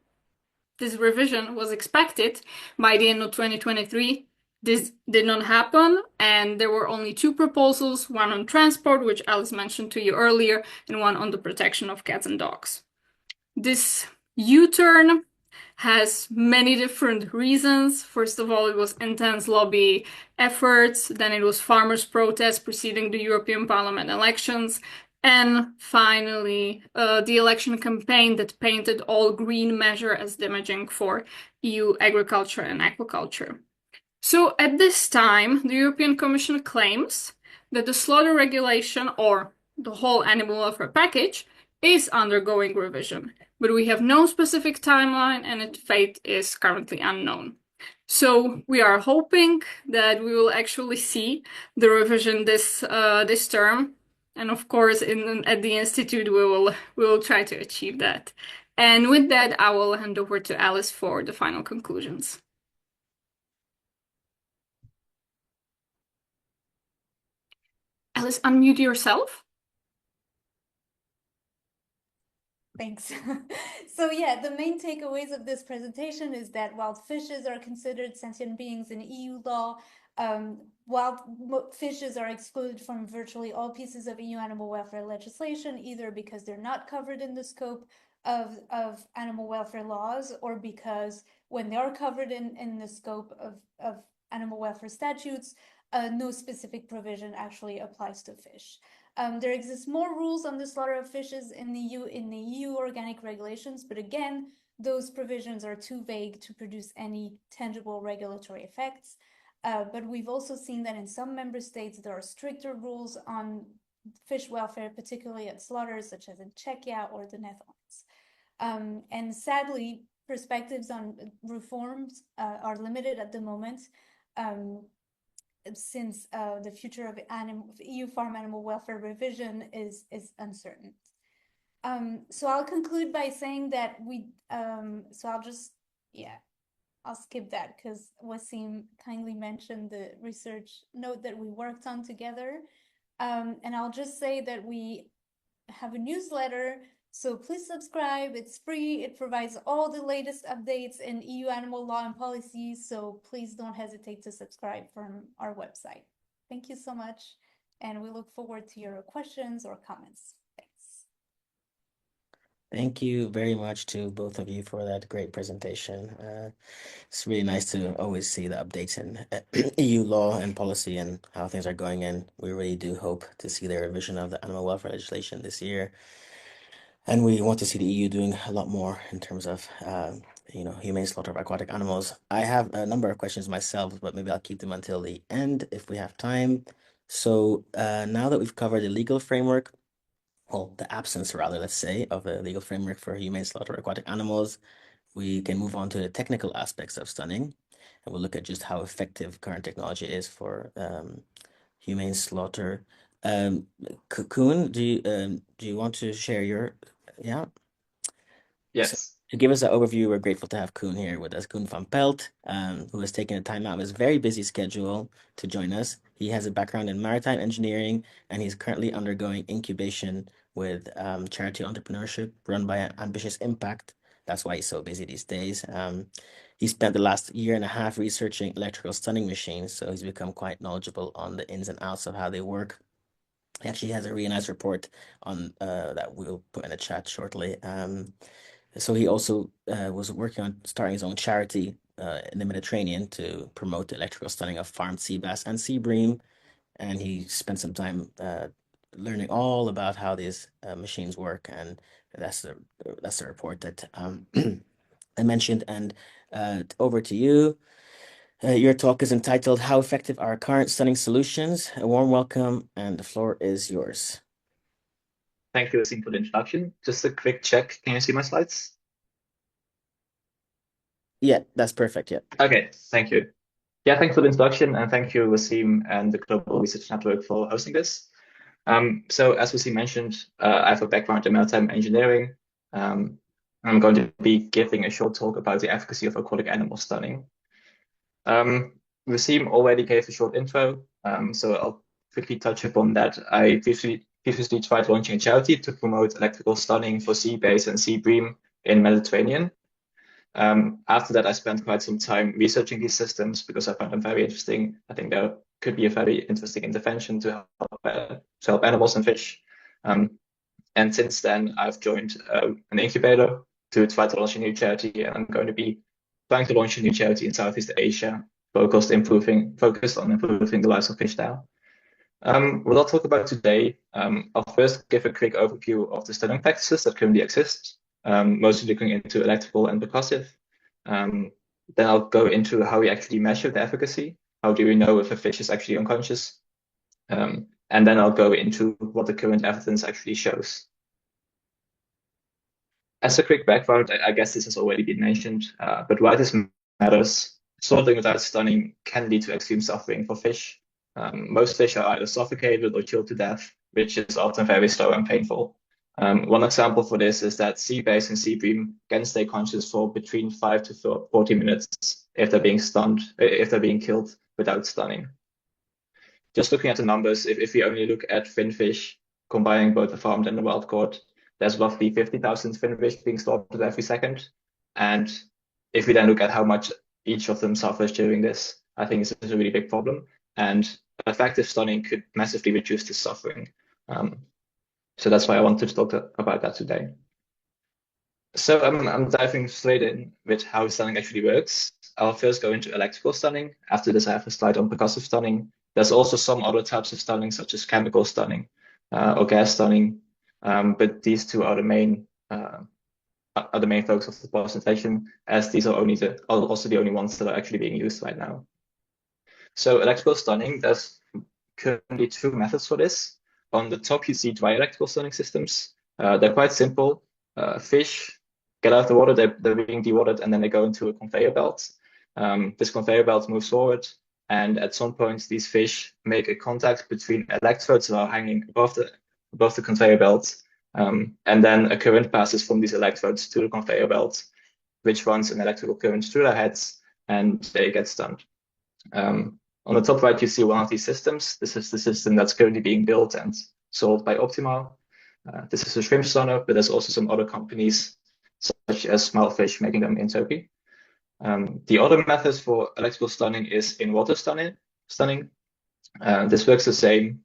this revision was expected by the end of 2023, this did not happen, and there were only two proposals, one on transport, which Alice mentioned to you earlier, and one on the protection of cats and dogs. This U-turn has many different reasons. First of all, it was intense lobby efforts, then it was farmers' protests preceding the European Parliament elections, and finally, the election campaign that painted all green measure as damaging for EU agriculture and aquaculture. So at this time, the European Commission claims that the slaughter regulation, or the whole animal welfare package, is undergoing revision, but we have no specific timeline and its fate is currently unknown. So we are hoping that we will actually see the revision this term, and of course, at the Institute, we will try to achieve that. And with that, I will hand over to Alice for the final conclusions. Alice, unmute yourself. Thanks. So yeah, the main takeaways of this presentation is that wild fishes are considered sentient beings in EU law. Wild fishes are excluded from virtually all pieces of EU animal welfare legislation, either because they're not covered in the scope of animal welfare laws, or because when they are covered in the scope of animal welfare statutes, no specific provision actually applies to fish. There exists more rules on the slaughter of fishes in the EU organic regulations, but again, those provisions are too vague to produce any tangible regulatory effects. But we've also seen that in some member states, there are stricter rules on fish welfare, particularly at slaughters, such as in Czechia or the Netherlands. And sadly, perspectives on reforms are limited at the moment, since the future of EU farm animal welfare revision is uncertain. So I'll conclude by saying that I'll skip that because Wasim kindly mentioned the research note that we worked on together. And I'll just say that we have a newsletter, so please subscribe. It's free. It provides all the latest updates in EU animal law and policies, so please don't hesitate to subscribe from our website. Thank you so much, and we look forward to your questions or comments. Thanks. Thank you very much to both of you for that great presentation. It's really nice to always see the updates in EU law and policy and how things are going, and we really do hope to see the revision of the animal welfare legislation this year. And we want to see the EU doing a lot more in terms of, humane slaughter of aquatic animals. I have a number of questions myself, but maybe I'll keep them until the end if we have time. So now that we've covered the legal framework, well, the absence rather, let's say, of a legal framework for humane slaughter of aquatic animals, we can move on to the technical aspects of stunning, and we'll look at just how effective current technology is for humane slaughter. Koen, do you want to share your? Yeah. Yes. To give us an overview, we're grateful to have Koen here with us, Koen Van Pelt, who has taken the time out of his very busy schedule to join us. He has a background in maritime engineering, and he's currently undergoing incubation with charity entrepreneurship run by Ambitious Impact. That's why he's so busy these days. He spent the last year and a half researching electrical stunning machines, so he's become quite knowledgeable on the ins and outs of how they work. He actually has a really nice report on that we'll put in the chat shortly. So he also was working on starting his own charity in the Mediterranean to promote the electrical stunning of farmed sea bass and sea bream. And he spent some time learning all about how these machines work. And that's the report that I mentioned. And over to you. Your talk is entitled "How Effective Are Current Stunning Solutions?" A warm welcome, and the floor is yours. Thank you, Wasim, for the introduction. Just a quick check. Can you see my slides? Yeah, that's perfect. Yeah. Okay, thank you. Yeah, thanks for the introduction, and thank you, Wasim and the Global Research Network for hosting this. So as Wasim mentioned, I have a background in maritime engineering. I'm going to be giving a short talk about the efficacy of aquatic animal stunning. Wasim already gave a short intro, so I'll quickly touch upon that. I previously tried launching a charity to promote electrical stunning for sea bass and sea bream in Mediterranean. After that, I spent quite some time researching these systems because I found them very interesting. I think there could be a very interesting intervention to help animals and fish. And since then, I've joined an incubator to try to launch a new charity, and I'm going to be trying to launch a new charity in Southeast Asia, focused on improving the lives of fish there. What I'll talk about today, I'll first give a quick overview of the stunning practices that currently exist, mostly looking into electrical and percussive. Then I'll go into how we actually measure the efficacy. How do we know if a fish is actually unconscious? And then I'll go into what the current evidence actually shows. As a quick background, I guess this has already been mentioned, but why this matters, slaughtering without stunning can lead to extreme suffering for fish. Most fish are either suffocated or chilled to death, which is often very slow and painful. One example for this is that sea bass and sea bream can stay conscious for between 5 to 40 minutes if they're being killed without stunning. Just looking at the numbers, if we only look at finfish, combining both the farmed and the wild caught, there's roughly 50,000 finfish being slaughtered every second. And if we then look at how much each of them suffers during this, I think this is a really big problem. And effective stunning could massively reduce this suffering. So that's why I wanted to talk about that today. So I'm diving straight in with how stunning actually works. I'll first go into electrical stunning. After this, I have a slide on percussive stunning. There's also some other types of stunning, such as chemical stunning or gas stunning. But these two are the main focus of the presentation, as these are also the only ones that are actually being used right now. So electrical stunning, there's currently two methods for this. On the top, you see dry electrical stunning systems. They're quite simple. Fish get out of the water, they're being dewatered, and then they go into a conveyor belt. This conveyor belt moves forward, and at some point, these fish make a contact between electrodes that are hanging above the conveyor belt, and then a current passes from these electrodes to the conveyor belt, which runs an electrical current through their heads, and they get stunned. On the top right, you see one of these systems. This is the system that's currently being built and sold by Optima. This is a shrimp stunner, but there's also some other companies, such as Smilfish, making them in Turkey. The other method for electrical stunning is in water stunning. This works the same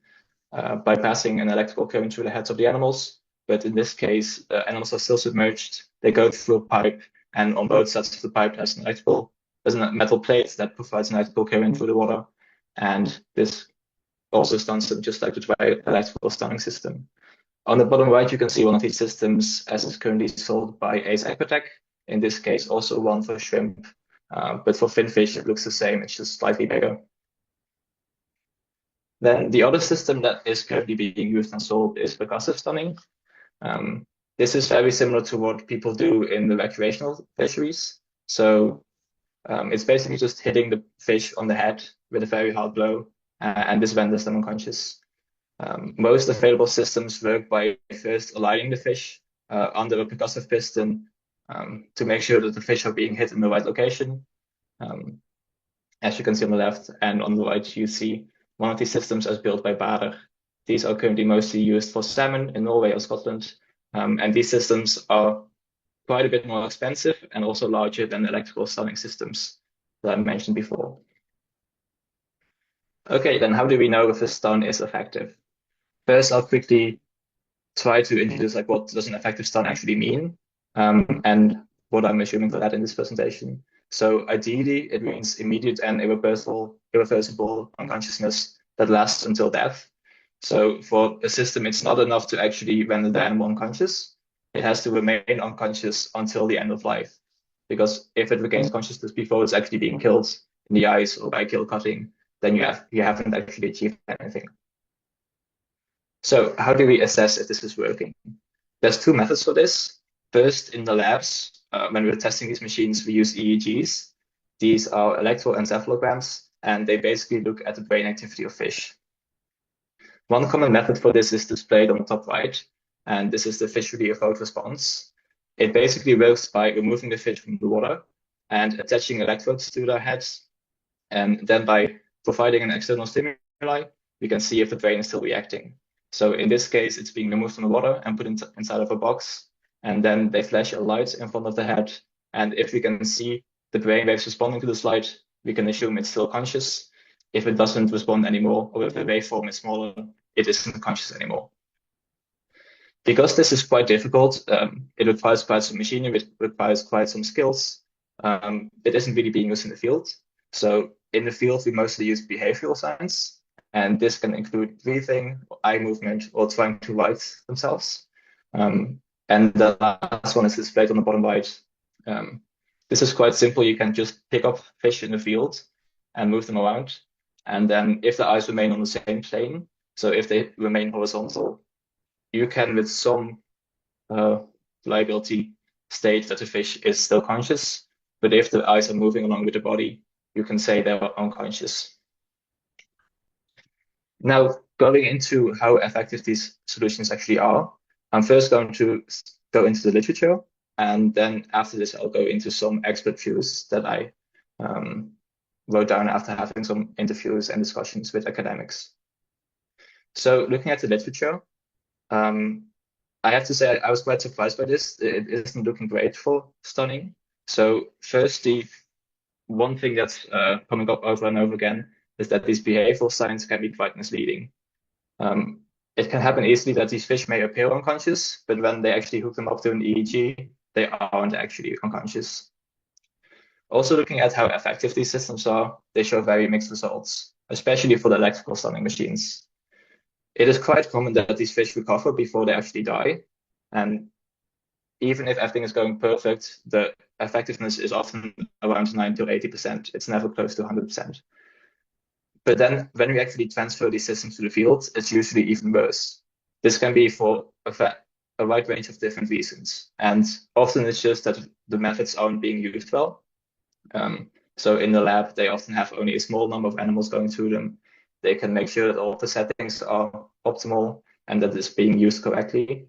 by passing an electrical current through the heads of the animals, but in this case, the animals are still submerged. They go through a pipe, and on both sides of the pipe, there's a metal plate that provides an electrical current through the water, and this also stuns them just like the dry electrical stunning system. On the bottom right, you can see one of these systems as it's currently sold by Ace Aquatech. In this case, also one for shrimp, but for finfish, it looks the same. It's just slightly bigger. Then the other system that is currently being used and sold is percussive stunning. This is very similar to what people do in the recreational fisheries. So it's basically just hitting the fish on the head with a very hard blow, and this renders them unconscious. Most available systems work by first aligning the fish under a percussive piston to make sure that the fish are being hit in the right location. As you can see on the left, and on the right you see one of these systems as built by Bader. These are currently mostly used for salmon in Norway or Scotland, and these systems are quite a bit more expensive and also larger than electrical stunning systems that I mentioned before. Okay, then how do we know if a stun is effective? First, I'll quickly try to introduce like what does an effective stun actually mean, and what I'm assuming for that in this presentation. So ideally, it means immediate and irreversible unconsciousness that lasts until death. So for a system, it's not enough to actually render the animal unconscious. It has to remain unconscious until the end of life. Because if it regains consciousness before it's actually being killed in the eyes or by kill cutting, then you haven't actually achieved anything. So how do we assess if this is working? There's two methods for this. First, in the labs, when we're testing these machines, we use EEGs. These are electroencephalograms, and they basically look at the brain activity of fish. One common method for this is displayed on the top right, and this is the visually evoked response. It basically works by removing the fish from the water and attaching electrodes to their heads, and then by providing an external stimuli, we can see if the brain is still reacting. So in this case, it's being removed from the water and put inside of a box, and then they flash a light in front of the head. And if we can see the brain waves responding to this light, we can assume it's still conscious. If it doesn't respond anymore, or if the waveform is smaller, it isn't conscious anymore. Because this is quite difficult, it requires quite some machinery, it requires quite some skills. It isn't really being used in the field. So in the field, we mostly use behavioral science, and this can include breathing, eye movement, or trying to right themselves. And the last one is displayed on the bottom right. This is quite simple. You can just pick up fish in the field and move them around. And then if the eyes remain on the same plane, so if they remain horizontal, you can, with some reliability, state that the fish is still conscious. But if the eyes are moving along with the body, you can say they're unconscious. Now, going into how effective these solutions actually are, I'm first going to go into the literature, and then after this, I'll go into some expert views that I wrote down after having some interviews and discussions with academics. So looking at the literature, I have to say I was quite surprised by this. It isn't looking great for stunning. So firstly, one thing that's coming up over and over again is that these behavioral signs can be quite misleading. It can happen easily that these fish may appear unconscious, but when they actually hook them up to an EEG, they aren't actually unconscious. Also, looking at how effective these systems are, they show very mixed results, especially for the electrical stunning machines. It is quite common that these fish recover before they actually die. And even if everything is going perfect, the effectiveness is often around 90 or 80%. It's never close to 100%. But then when we actually transfer these systems to the field, it's usually even worse. This can be for a wide range of different reasons. And often it's just that the methods aren't being used well. So in the lab, they often have only a small number of animals going through them. They can make sure that all the settings are optimal and that it's being used correctly.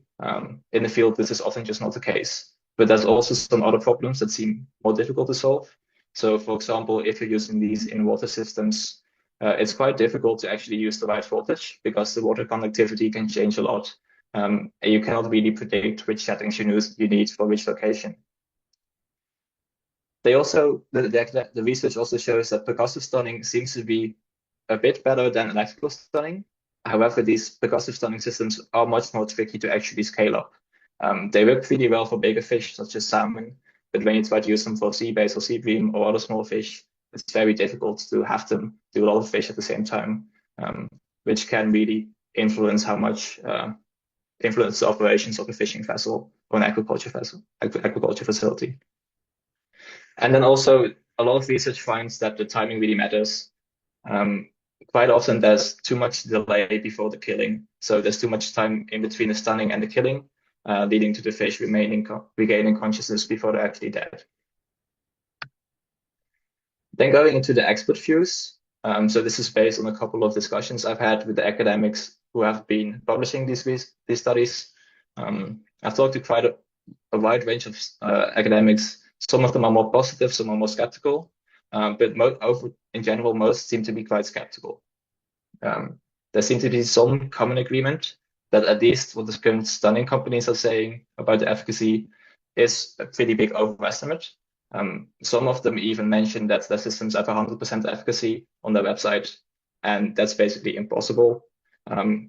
In the field, this is often just not the case. But there's also some other problems that seem more difficult to solve. So for example, if you're using these in water systems, it's quite difficult to actually use the right voltage because the water conductivity can change a lot. And you cannot really predict which settings you need for which location. They also, the research also shows that percussive stunning seems to be a bit better than electrical stunning. However, these percussive stunning systems are much more tricky to actually scale up. They work really well for bigger fish, such as salmon, but when you try to use them for sea bass or sea bream or other small fish, it's very difficult to have them do a lot of fish at the same time, which can really influence how much influence the operations of a fishing vessel or an agriculture facility. And then also a lot of research finds that the timing really matters. Quite often there's too much delay before the killing. So there's too much time in between the stunning and the killing, leading to the fish regaining consciousness before they're actually dead. Then going into the expert views. So this is based on a couple of discussions I've had with the academics who have been publishing these studies. I've talked to a wide range of academics. Some of them are more positive, some are more skeptical, but in general, most seem to be quite skeptical. There seems to be some common agreement that at least what the current stunning companies are saying about the efficacy is a pretty big overestimate. Some of them even mention that their systems have 100% efficacy on their website, and that's basically impossible.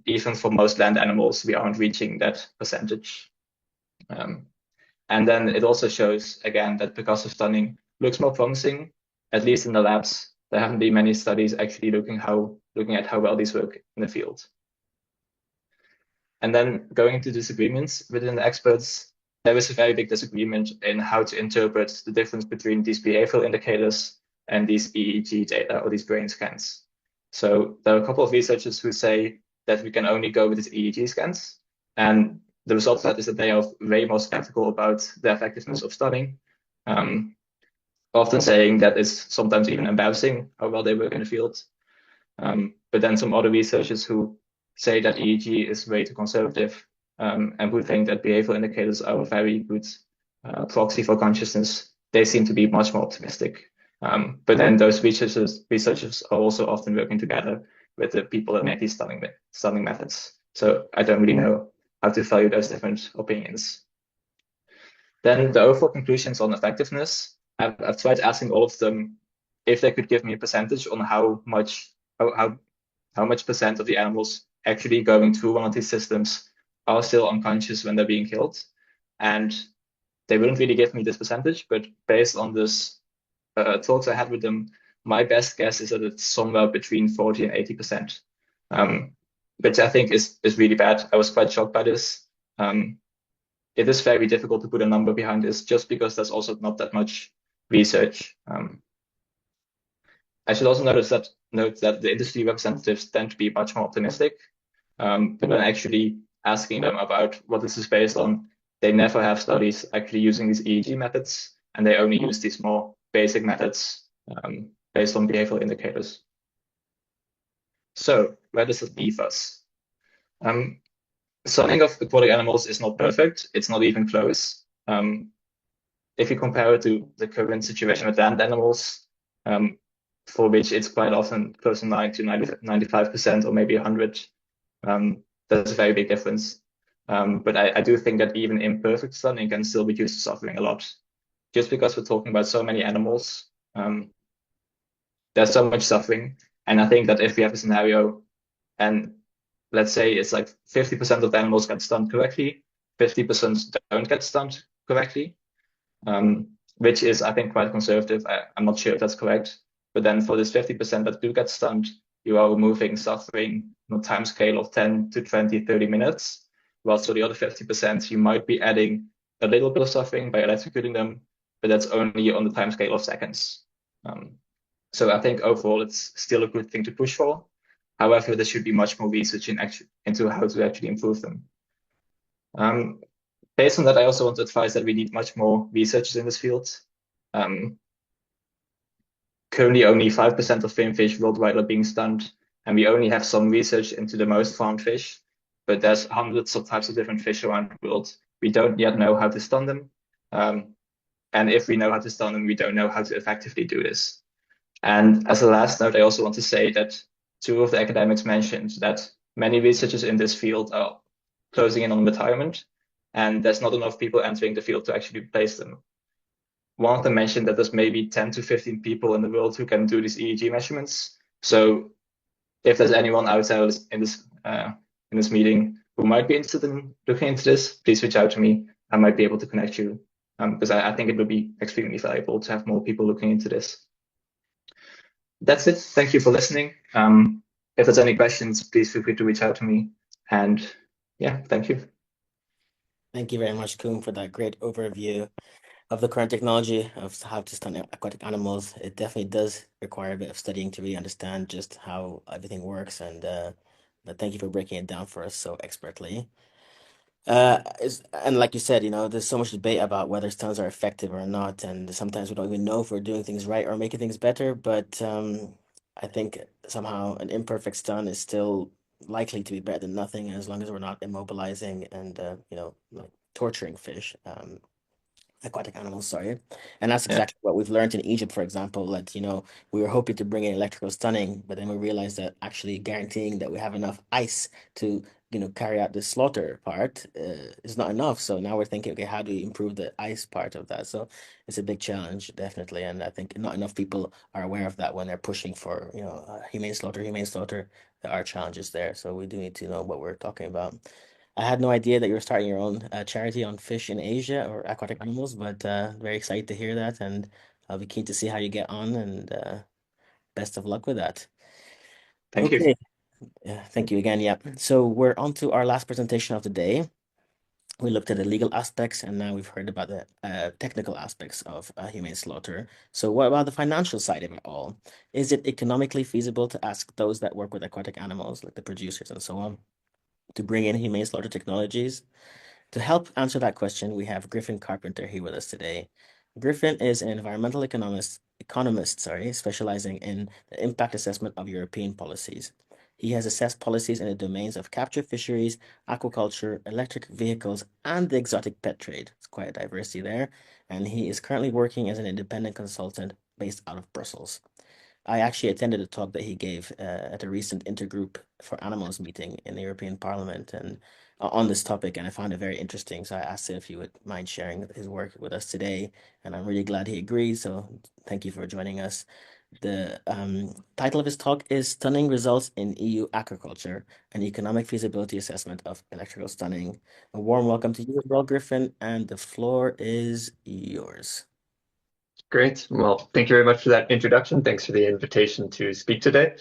Even for most land animals, we aren't reaching that percentage. And then it also shows, again, that percussive stunning looks more promising, at least in the labs. There haven't been many studies actually looking at how well these work in the field. And then going into disagreements within the experts, there is a very big disagreement in how to interpret the difference between these behavioral indicators and these EEG data or these brain scans. So there are a couple of researchers who say that we can only go with these EEG scans, and the result of that is that they are way more skeptical about the effectiveness of stunning, often saying that it's sometimes even embarrassing how well they work in the field. But then some other researchers who say that EEG is way too conservative, and who think that behavioral indicators are a very good proxy for consciousness, they seem to be much more optimistic. But then those researchers are also often working together with the people that make these stunning methods. So I don't really know how to value those different opinions. Then the overall conclusions on effectiveness, I've tried asking all of them if they could give me a percentage on how much percent of the animals actually going through one of these systems are still unconscious when they're being killed. And they wouldn't really give me this percentage, but based on this talks I had with them, my best guess is that it's somewhere between 40 and 80%, which I think is really bad. I was quite shocked by this. It is very difficult to put a number behind this just because there's also not that much research. I should also note that the industry representatives tend to be much more optimistic, but when actually asking them about what this is based on, they never have studies actually using these EEG methods, and they only use these more basic methods based on behavioral indicators. So where does it leave us? Stunning of aquatic animals is not perfect. It's not even close. If you compare it to the current situation with land animals, for which it's quite often close to 95% or maybe 100, there's a very big difference. But I do think that even imperfect stunning can still reduce the suffering a lot. Just because we're talking about so many animals, there's so much suffering. And I think that if we have a scenario, and let's say it's like 50% of the animals get stunned correctly, 50% don't get stunned correctly, which is, I think, quite conservative. I'm not sure if that's correct. But then for this 50% that do get stunned, you are removing suffering on a time scale of 10 to 20, 30 minutes. Whilst for the other 50%, you might be adding a little bit of suffering by electrocuting them, but that's only on the time scale of seconds. So I think overall, it's still a good thing to push for. However, there should be much more research into how to actually improve them. Based on that, I also want to advise that we need much more researchers in this field. Currently, only 5% of finfish worldwide are being stunned, and we only have some research into the most farmed fish, but there's hundreds of types of different fish around the world. We don't yet know how to stun them. And if we know how to stun them, we don't know how to effectively do this. And as a last note, I also want to say that 2 of the academics mentioned that many researchers in this field are closing in on retirement, and there's not enough people entering the field to actually replace them. One of them mentioned that there's maybe 10 to 15 people in the world who can do these EEG measurements. So if there's anyone out there in this meeting who might be interested in looking into this, please reach out to me. I might be able to connect you, because I think it would be extremely valuable to have more people looking into this. That's it. Thank you for listening. If there's any questions, please feel free to reach out to me. And yeah, thank you. Thank you very much, Koen, for that great overview of the current technology of how to stun aquatic animals. It definitely does require a bit of studying to really understand just how everything works. And but thank you for breaking it down for us so expertly. And like you said, there's so much debate about whether stuns are effective or not, and sometimes we don't even know if we're doing things right or making things better. But I think somehow an imperfect stun is still likely to be better than nothing, as long as we're not immobilizing and like torturing fish, aquatic animals, sorry. And that's exactly what we've learned in Egypt, for example, that, we were hoping to bring in electrical stunning, but then we realized that actually guaranteeing that we have enough ice to, carry out the slaughter part is not enough. So now we're thinking, okay, how do we improve the ice part of that? So it's a big challenge, definitely. And I think not enough people are aware of that when they're pushing for, humane slaughter. There are challenges there. So we do need to know what we're talking about. I had no idea that you were starting your own charity on fish in Asia or aquatic animals, but very excited to hear that, and I'll be keen to see how you get on, and best of luck with that. Thank you. Okay. Yeah, thank you again. Yeah. So we're on to our last presentation of the day. We looked at the legal aspects, and now we've heard about the technical aspects of humane slaughter. So what about the financial side of it all? Is it economically feasible to ask those that work with aquatic animals, like the producers and so on, to bring in humane slaughter technologies? To help answer that question, we have Griffin Carpenter here with us today. Griffin is an environmental economist, specializing in the impact assessment of European policies. He has assessed policies in the domains of capture fisheries, aquaculture, electric vehicles, and the exotic pet trade. It's quite a diversity there. And he is currently working as an independent consultant based out of Brussels. I actually attended a talk that he gave at a recent Intergroup for Animals meeting in the European Parliament and on this topic, and I found it very interesting. So I asked him if he would mind sharing his work with us today, and I'm really glad he agreed. So thank you for joining us. The title of his talk is Stunning Results in EU Aquaculture, an Economic Feasibility Assessment of Electrical Stunning. A warm welcome to you as well, Griffin, and the floor is yours. Great. Well, thank you very much for that introduction. Thanks for the invitation to speak today.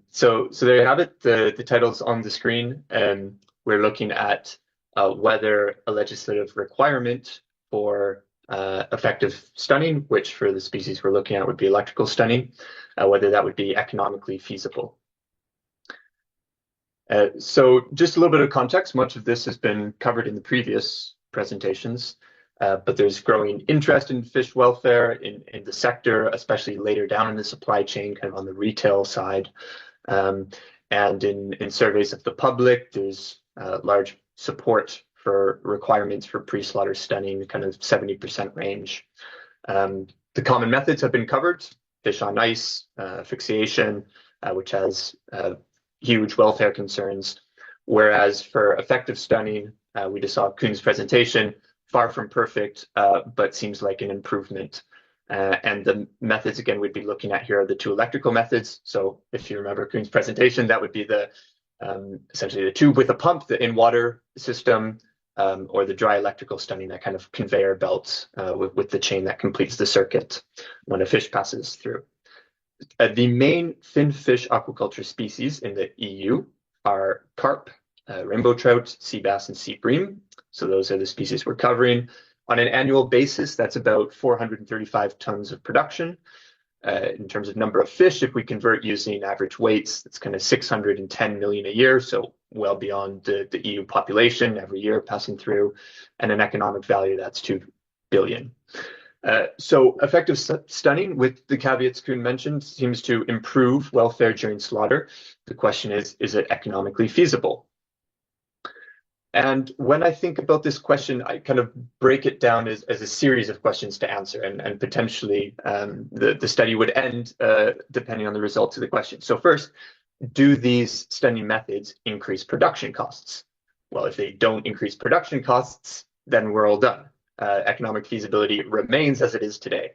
So there you have it. The title's on the screen. We're looking at whether a legislative requirement for effective stunning, which for the species we're looking at would be electrical stunning, whether that would be economically feasible. So just a little bit of context. Much of this has been covered in the previous presentations. But there's growing interest in fish welfare in the sector, especially later down in the supply chain, kind of on the retail side. And in surveys of the public, there's large support for requirements for pre-slaughter stunning, kind of 70% range. The common methods have been covered: fish on ice, asphyxiation, which has huge welfare concerns. Whereas for effective stunning, we just saw Koen's presentation, far from perfect, but seems like an improvement. And the methods, again, we'd be looking at here are the two electrical methods. So if you remember Koen's presentation, that would be the essentially the tube with a pump, the in-water system, or the dry electrical stunning, that kind of conveyor belt with the chain that completes the circuit when a fish passes through. The main fin fish aquaculture species in the EU are carp, rainbow trout, sea bass, and sea bream. So those are the species we're covering. On an annual basis, that's about 435 tons of production. In terms of number of fish, if we convert using average weights, it's kind of 610 million a year, so well beyond the EU population every year passing through, and an economic value that's 2 billion. So effective stunning, with the caveats Koen mentioned, seems to improve welfare during slaughter. The question is it economically feasible? And when I think about this question, I kind of break it down as a series of questions to answer, and potentially the study would end depending on the results of the question. So first, do these stunning methods increase production costs? Well, if they don't increase production costs, then we're all done. Economic feasibility remains as it is today.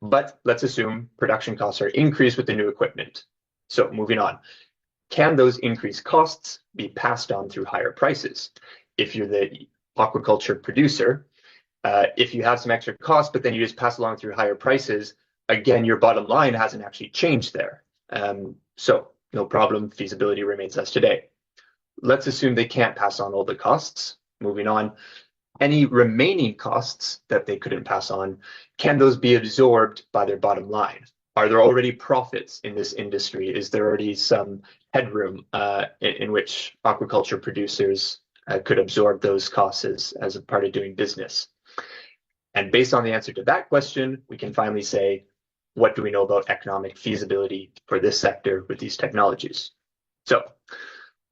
But let's assume production costs are increased with the new equipment. So moving on. Can those increased costs be passed on through higher prices? If you're the aquaculture producer, if you have some extra costs, but then you just pass along through higher prices, again, your bottom line hasn't actually changed there. So no problem, feasibility remains as today. Let's assume they can't pass on all the costs. Moving on, any remaining costs that they couldn't pass on, can those be absorbed by their bottom line? Are there already profits in this industry? Is there already some headroom in which aquaculture producers could absorb those costs as a part of doing business? And based on the answer to that question, we can finally say, what do we know about economic feasibility for this sector with these technologies? So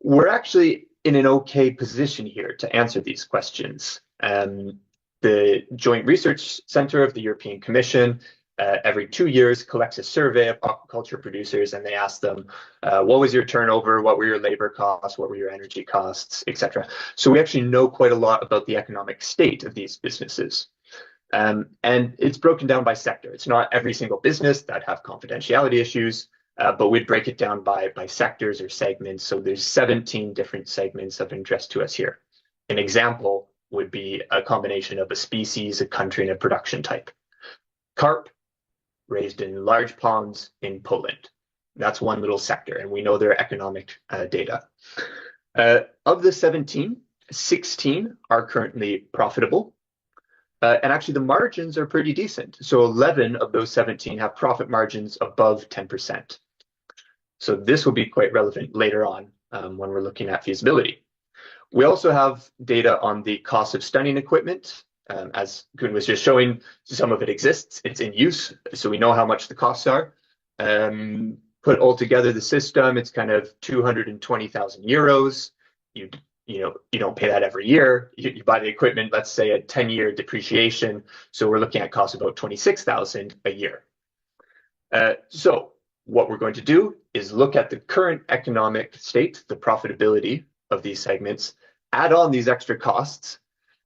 we're actually in an okay position here to answer these questions. The Joint Research Center of the European Commission every 2 years collects a survey of aquaculture producers, and they ask them, what was your turnover, what were your labor costs, what were your energy costs, etc. So we actually know quite a lot about the economic state of these businesses. And it's broken down by sector. It's not every single business that have confidentiality issues, but we'd break it down by sectors or segments. So there's 17 different segments of interest to us here. An example would be a combination of a species, a country, and a production type. Carp, raised in large ponds in Poland. That's one little sector, and we know their economic data. Of the 17, 16 are currently profitable. And actually, the margins are pretty decent. So 11 of those 17 have profit margins above 10%. So this will be quite relevant later on when we're looking at feasibility. We also have data on the cost of stunning equipment. As Koen was just showing, some of it exists, it's in use, so we know how much the costs are. Put all together the system, it's kind of 220,000 euros. You don't pay that every year. You buy the equipment, let's say a 10-year depreciation, so we're looking at costs about 26,000 a year. So what we're going to do is look at the current economic state, the profitability of these segments, add on these extra costs,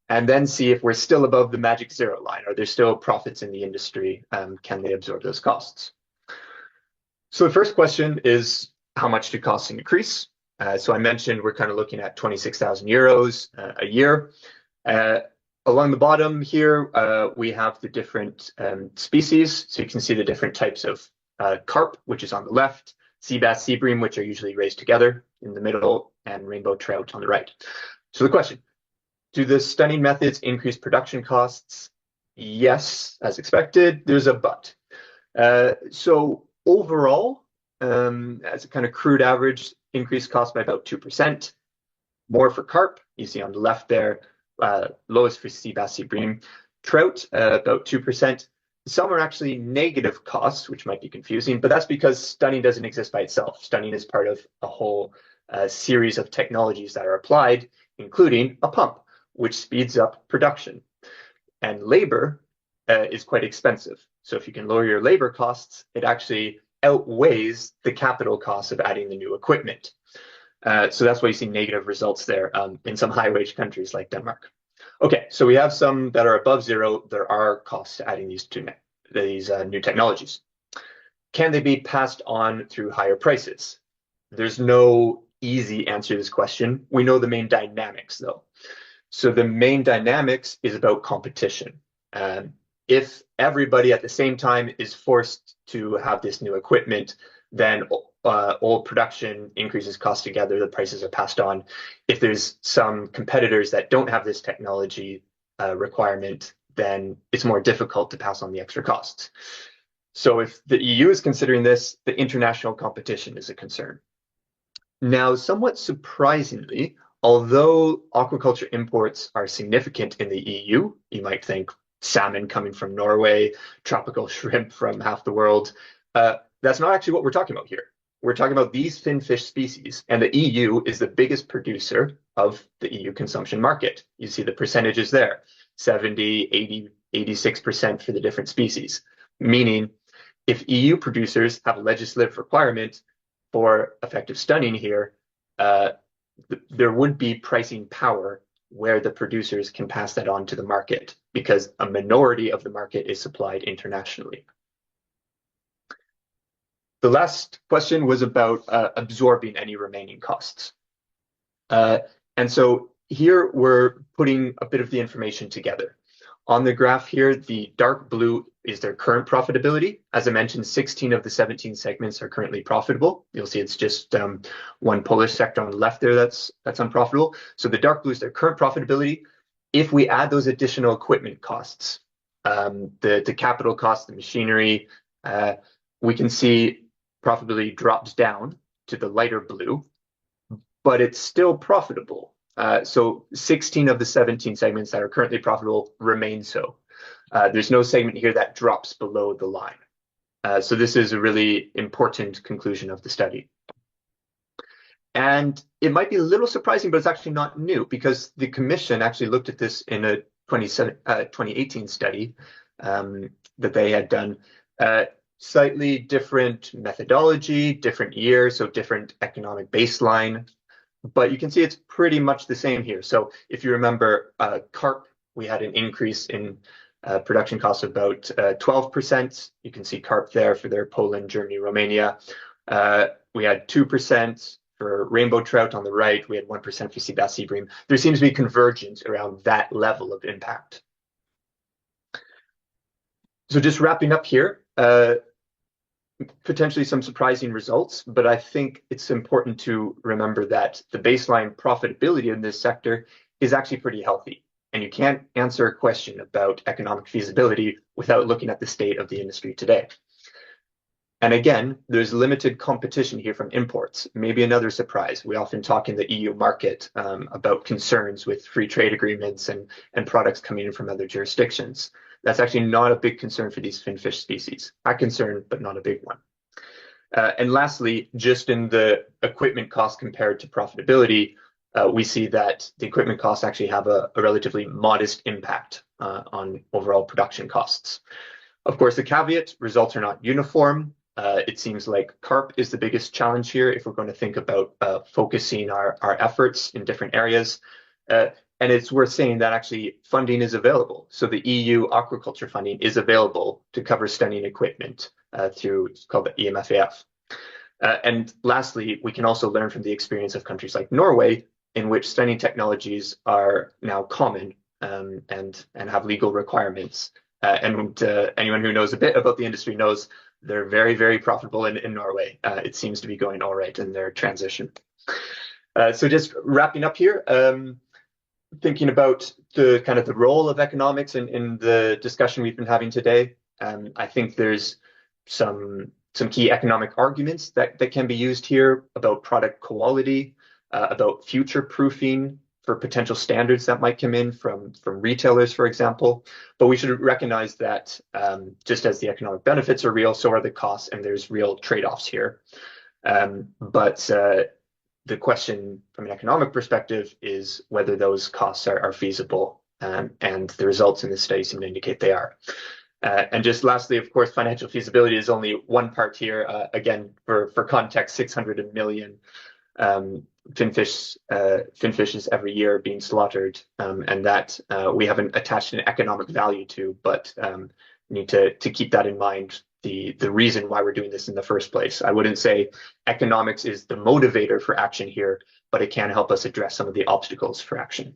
and then see if we're still above the magic zero line. Are there still profits in the industry? Can they absorb those costs? So the first question is, how much do costs increase? So I mentioned we're kind of looking at 26,000 euros a year. Along the bottom here, we have the different species. So you can see the different types of carp, which is on the left, sea bass, sea bream, which are usually raised together in the middle, and rainbow trout on the right. So the question, do the stunning methods increase production costs? Yes, as expected. There's a but. So overall, as a kind of crude average, increased cost by about 2%. More for carp, you see on the left there, lowest for sea bass, sea bream. Trout, about 2%. Some are actually negative costs, which might be confusing, but that's because stunning doesn't exist by itself. Stunning is part of a whole series of technologies that are applied, including a pump, which speeds up production. And labor is quite expensive. So if you can lower your labor costs, it actually outweighs the capital costs of adding the new equipment. So that's why you see negative results there in some high-wage countries like Denmark. Okay, so we have some that are above zero. There are costs to adding these new technologies. Can they be passed on through higher prices? There's no easy answer to this question. We know the main dynamics, though. So the main dynamics is about competition. If everybody at the same time is forced to have this new equipment, then all production increases cost together, the prices are passed on. If there's some competitors that don't have this technology requirement, then it's more difficult to pass on the extra costs. So if the EU is considering this, the international competition is a concern. Now, somewhat surprisingly, although aquaculture imports are significant in the EU, you might think salmon coming from Norway, tropical shrimp from half the world, that's not actually what we're talking about here. We're talking about these finfish species, and the EU is the biggest producer of the EU consumption market. You see the percentages there, 70, 80, 86% for the different species, meaning if EU producers have a legislative requirement for effective stunning here, there would be pricing power where the producers can pass that on to the market because a minority of the market is supplied internationally. The last question was about absorbing any remaining costs. And so here we're putting a bit of the information together. On the graph here, the dark blue is their current profitability. As I mentioned, 16 of the 17 segments are currently profitable. You'll see it's just one Polish sector on the left there that's unprofitable. So the dark blue is their current profitability. If we add those additional equipment costs, the capital costs, the machinery, we can see profitability drops down to the lighter blue, but it's still profitable. So 16 of the 17 segments that are currently profitable remain so. There's no segment here that drops below the line. So this is a really important conclusion of the study. And it might be a little surprising, but it's actually not new because the Commission actually looked at this in a 2018 study that they had done. Slightly different methodology, different year, so different economic baseline. But you can see it's pretty much the same here. So if you remember carp, we had an increase in production costs of about 12%. You can see carp there for their Poland, Germany, Romania. We had 2% for rainbow trout on the right. We had 1% for sea bass, sea bream. There seems to be convergence around that level of impact. So just wrapping up here, potentially some surprising results, but I think it's important to remember that the baseline profitability in this sector is actually pretty healthy. And you can't answer a question about economic feasibility without looking at the state of the industry today. And again, there's limited competition here from imports. Maybe another surprise. We often talk in the EU market about concerns with free trade agreements and products coming in from other jurisdictions. That's actually not a big concern for these finfish species. A concern, but not a big one. And lastly, just in the equipment cost compared to profitability, we see that the equipment costs actually have a relatively modest impact on overall production costs. Of course, the caveat, results are not uniform. It seems like carp is the biggest challenge here if we're going to think about focusing our efforts in different areas. And it's worth saying that actually funding is available. So the EU aquaculture funding is available to cover stunning equipment through, it's called the EMFAF. And lastly, we can also learn from the experience of countries like Norway, in which stunning technologies are now common and have legal requirements. And anyone who knows a bit about the industry knows they're very, very profitable in Norway. It seems to be going all right in their transition. So just wrapping up here, thinking about the kind of the role of economics in the discussion we've been having today. I think there's some key economic arguments that can be used here about product quality, about future proofing for potential standards that might come in from retailers, for example. But we should recognize that just as the economic benefits are real, so are the costs, and there's real trade-offs here. But the question from an economic perspective is whether those costs are feasible, and the results in this study seem to indicate they are. And just lastly, of course, financial feasibility is only one part here. Again, for context, 600 million finfishes every year being slaughtered, and that we haven't attached an economic value to, but need to keep that in mind. The reason why we're doing this in the first place. I wouldn't say economics is the motivator for action here, but it can help us address some of the obstacles for action.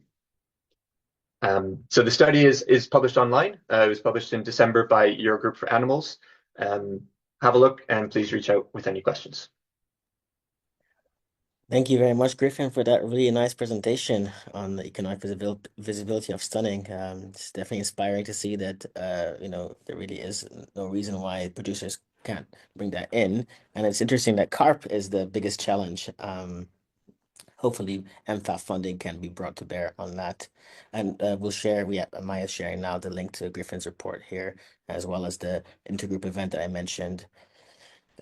So the study is published online. It was published in December by Eurogroup for Animals. Have a look and please reach out with any questions. Thank you very much, Griffin, for that really nice presentation on the economic visibility of stunning. It's definitely inspiring to see that there really is no reason why producers can't bring that in. And it's interesting that carp is the biggest challenge. Hopefully, MFAF funding can be brought to bear on that. And we'll share, Maya's sharing now the link to Griffin's report here, as well as the intergroup event that I mentioned.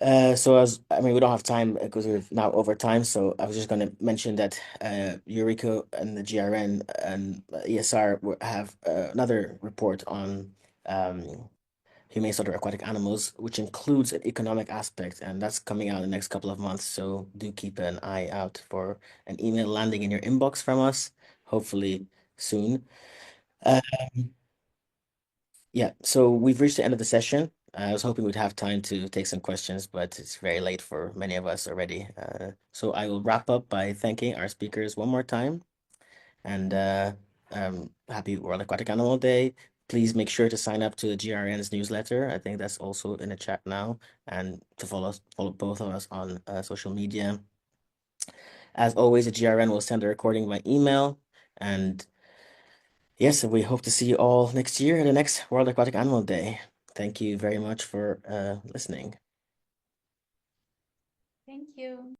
So we don't have time because we're now over time. So I was just going to mention that Eureka and the GRN and ESR have another report on humane slaughter aquatic animals, which includes an economic aspect, and that's coming out in the next couple of months. So do keep an eye out for an email landing in your inbox from us, hopefully soon. Yeah, so we've reached the end of the session. I was hoping we'd have time to take some questions, but it's very late for many of us already. So I will wrap up by thanking our speakers one more time. And happy World Aquatic Animal Day. Please make sure to sign up to the GRN's newsletter. I think that's also in the chat now. And to follow both of us on social media. As always, the GRN will send a recording by email. And yes, we hope to see you all next year at the next World Aquatic Animal Day. Thank you very much for listening. Thank you.